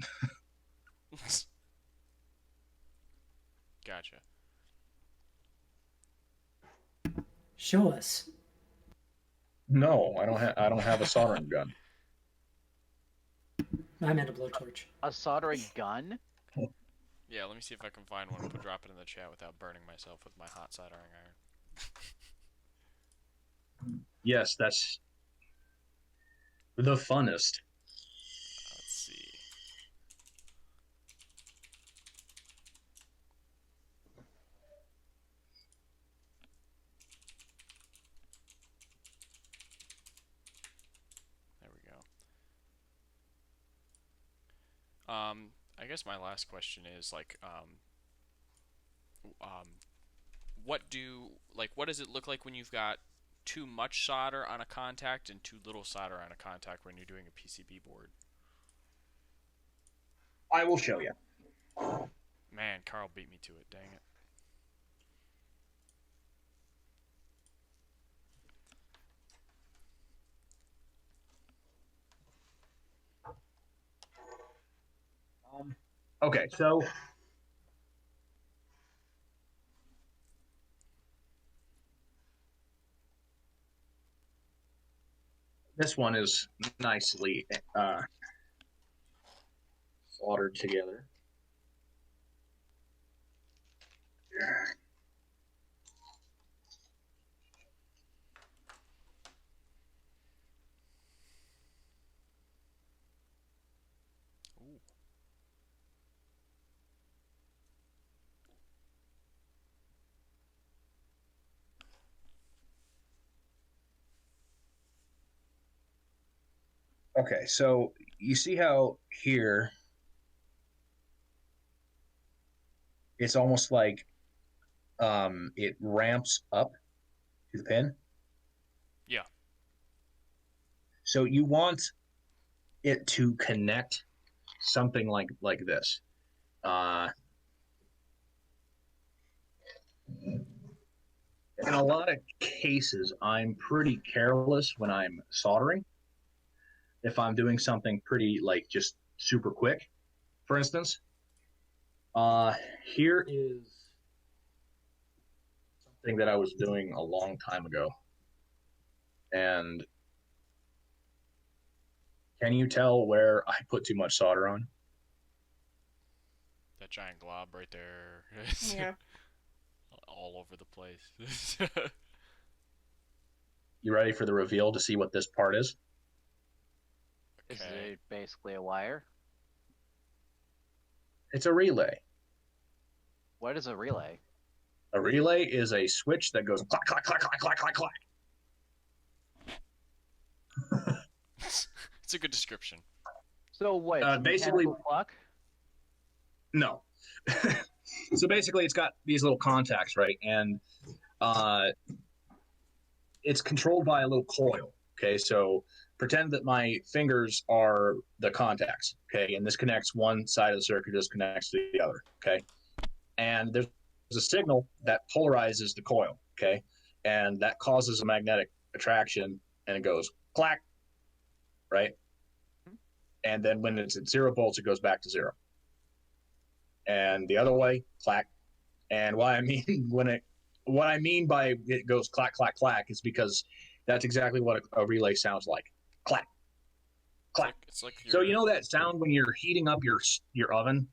Gotcha. Show us. no, I don't have a soldering gun. I meant a blowtorch. A soldering gun? Yeah, let me see if I can find one and drop it in the chat without burning myself with my hot soldering iron. Yes, that's the funnest. Let's see. There we go. I guess my last question is like, what does it look like when you've got too much solder on a contact and too little solder on a contact when you're doing a PCB board? I will show you. Man, Carl beat me to it. Dang it. Okay, so this one is nicely soldered together. Ooh. Okay, so you see how here it's almost like it ramps up to the pin. Yeah. So you want it to connect something like this. In a lot of cases, I'm pretty careless when I'm soldering. If I'm doing something pretty like just super quick, for instance, here is something that I was doing a long time ago. And can you tell where I put too much solder on? That giant glob right there. Yeah. All over the place. You ready for the reveal to see what this part is? Is Okay. it basically a wire? It's a relay. What is a relay? A relay is a switch that goes clack, clack, clack, clack, clack, clack, clack. It's a good description. So what? Basically- Mechanical clock? No. So basically, it's got these little contacts, right? And it's controlled by a little coil. Okay, so pretend that my fingers are the contacts. Okay, and this connects one side of the circuit, this connects to the other. Okay, and there's a signal that polarizes the coil. Okay, and that causes a magnetic attraction, and it goes clack, right? And then when it's at 0 volts, it goes back to 0. And the other way, clack. And what I mean by it goes clack, clack, clack is because that's exactly what a relay sounds like. Clack, clack. It's like So you know that sound when you're heating up your oven,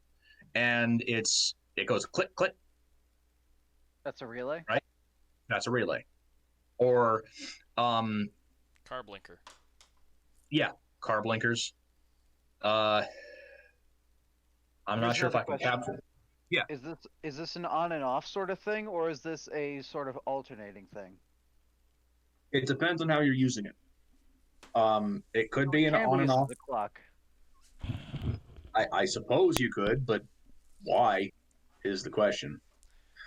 and it goes click, click. That's a relay? That's a relay. Or, car blinker. yeah, car blinkers. I'm not Here's sure if I another can question. capture it. Is this an on and off sort of thing, or is this a sort of alternating thing? It depends on how you're using it. It could be It an can on and used off. as a clock. I suppose you could, but why is the question.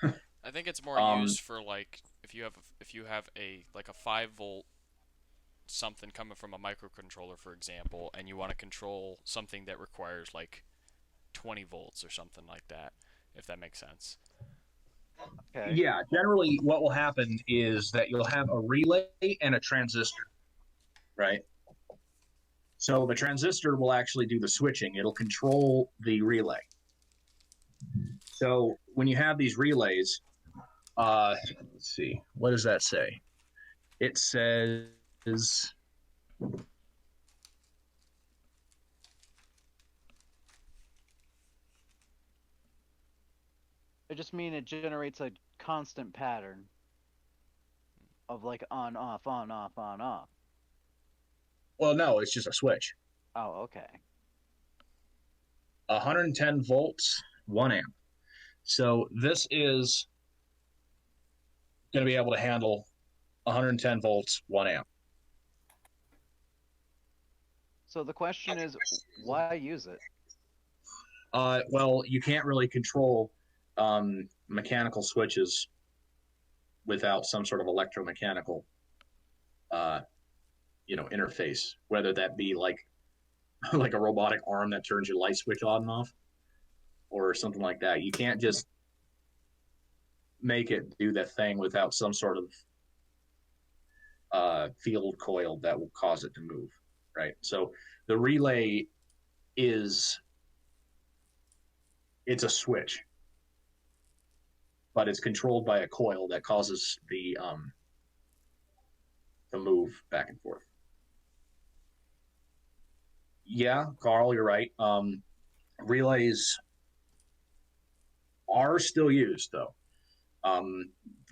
I think it's more Um, used for like if you have a like a 5 volt something coming from a microcontroller, for example, and you want to control something that requires like 20 volts or something like that, if that makes sense. Okay. yeah, generally what will happen is that you'll have a relay and a transistor, right? So the transistor will actually do the switching. It'll control the relay. So when you have these relays, let's see, what does that say? It says I just mean it generates a constant pattern of like on, off, on, off, on, off. well, no, it's just a switch. Oh, okay. 110 volts, 1 amp. So this is going to be able to handle 110 volts, 1 amp. So the question is, why use it? Well, you can't really control mechanical switches without some sort of electromechanical, interface. Whether that be like like a robotic arm that turns your light switch on and off, or something like that. You can't just make it do that thing without some sort of field coil that will cause it to move, right? So the relay is it's a switch, but it's controlled by a coil that causes the move back and forth. Yeah, Carl, you're right. Relays are still used though.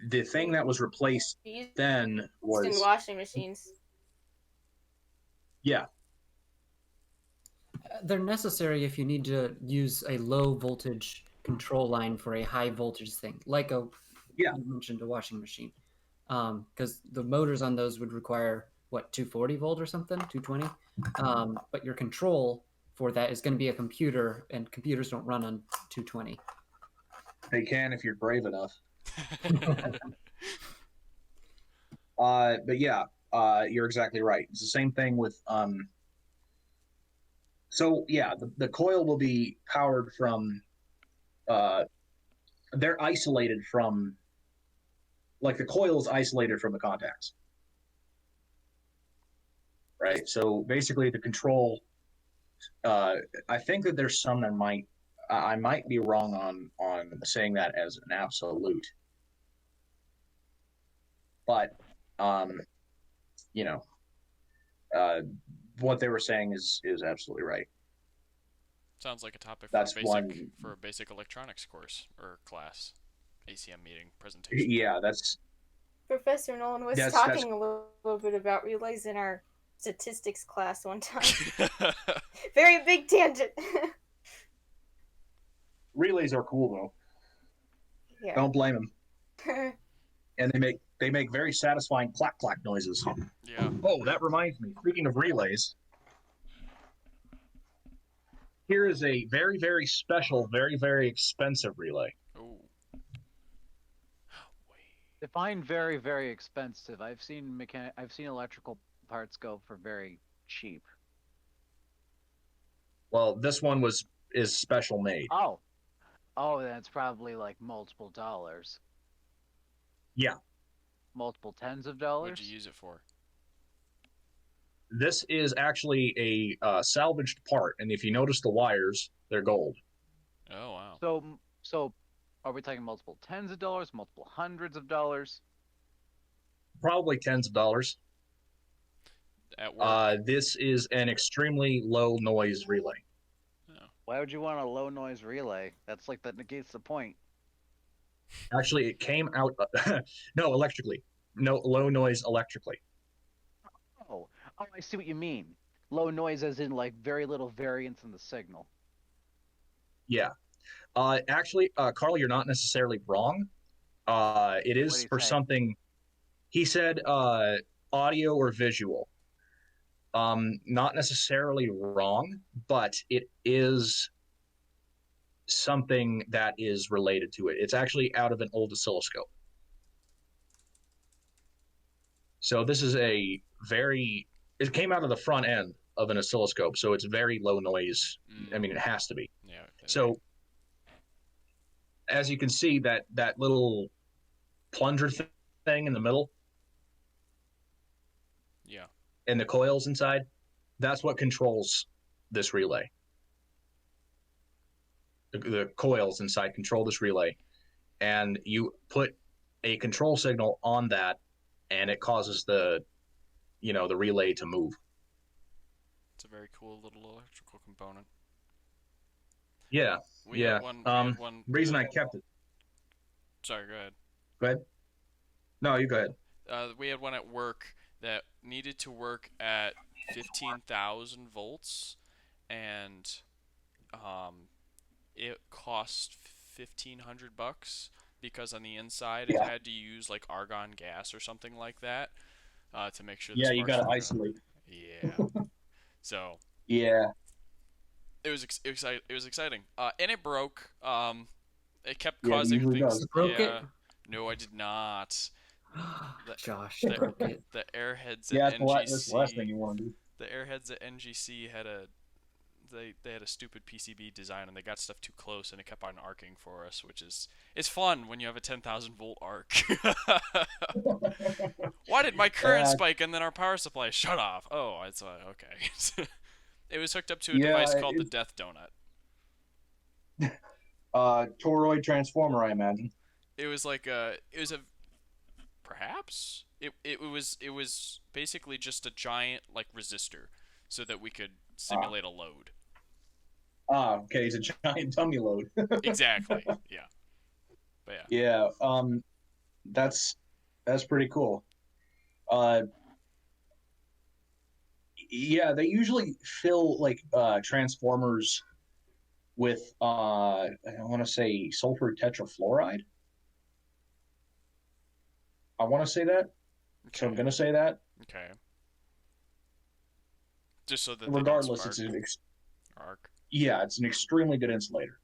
The thing that was replaced Used then in was washing machines. yeah, They're necessary if you need to use a low voltage control line for a high voltage thing, like you mentioned a washing machine, because the motors on those would require what 240 volt or something, 220, but your control for that is going to be a computer, and computers don't run on 220. they can if you're brave enough. But yeah, you're exactly right. It's the same thing with so yeah, the coil will be powered from they're isolated from like the coil is isolated from the contacts. Right. So basically the control I think that there's some that I might be wrong on saying that as an absolute. But you know, uh, what they were saying is absolutely right. Sounds like a topic That's for a basic electronics course or class, ACM meeting presentation. Yeah, that's Professor Nolan was talking a little bit about relays in our statistics class one time. Very big tangent. Relays are cool though. Yeah. Don't blame them. And they make very satisfying clack clack noises. Yeah. Oh, that reminds me. Speaking of relays, here is a very, very special, very, very expensive relay. Ooh. Define very, very expensive. I've seen electrical parts go for very cheap. Well, this one is special made. Oh, that's probably like multiple dollars. Yeah. Multiple tens of dollars. What'd you use it for? This is actually a salvaged part, and if you notice the wires, they're gold. Oh wow. So, are we talking multiple tens of dollars, multiple hundreds of dollars? Probably tens of dollars. At work. This is an extremely low noise relay. Oh. Why would you want a low noise relay? That's like that negates the point. Actually, it came out no electrically, no low noise electrically. Oh, I see what you mean. Low noise, as in like very little variance in the signal. Yeah. Actually, Carl, you're not necessarily wrong. It is for something. He said audio or visual. not necessarily wrong, but it is something that is related to it. It's actually out of an old oscilloscope. So this is it came out of the front end of an oscilloscope, so it's very low noise. I mean, it has to be. Yeah. So as you can see, that little plunger thing in the middle, yeah, and the coils inside, that's what controls this relay. The coils inside control this relay, and you put a control signal on that, and it causes the relay to move. It's a very cool little electrical component. Yeah, we had one. Reason I kept it. Sorry, go ahead. Go ahead. No, you go ahead. We had one at work that needed to work at 15,000 volts, and it cost $1,500 because on the inside it had to use like argon gas or something like that to make sure. The you got to isolate. Yeah. So. Yeah. It was exciting. And it broke. It kept causing things. You broke it? No, I did not. Josh, the airheads at NGC. That's the last thing you want to do. The airheads at NGC had they had a stupid PCB design, and they got stuff too close, and it kept on arcing for us, which it's fun when you have a 10,000 volt arc. Why did my current spike and then our power supply shut off? Oh, it's okay. It was hooked up to a device called the Death Donut. Toroid transformer, I imagine. It was perhaps it was basically just a giant like resistor, so that we could simulate a load. Okay, it's a giant dummy load. Exactly. Yeah. But yeah. Yeah. That's pretty cool. Yeah, they usually fill like transformers with I want to say sulfur tetrafluoride. I want to say that. Okay. So I'm going to say that. Okay. Just so that regardless, it's an arc. Yeah, it's an extremely good insulator.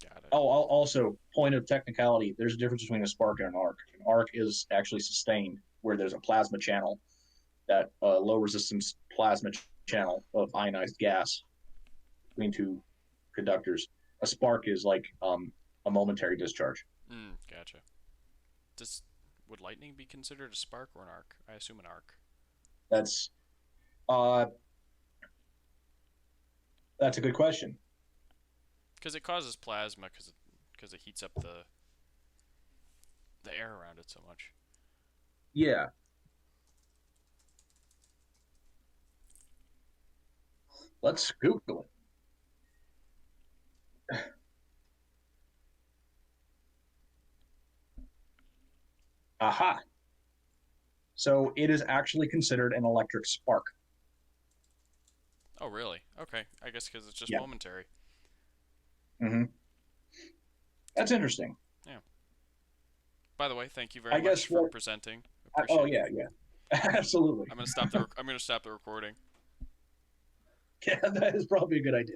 Got it. Oh, also, point of technicality, there's a difference between a spark and an arc. An arc is actually sustained, where there's a plasma channel, that low resistance plasma channel of ionized gas between two conductors. A spark is like a momentary discharge. Gotcha. Would lightning be considered a spark or an arc? I assume an arc. That's a good question. Because it causes plasma, because it heats up the air around it so much. Yeah. Let's Google it. Aha. So it is actually considered an electric spark. Oh, really? Okay. I guess because it's just momentary. Mm-hmm. That's interesting. Yeah. By the way, thank you very much for presenting. Oh yeah, yeah, absolutely. I'm gonna stop the recording. Yeah, that is probably a good idea.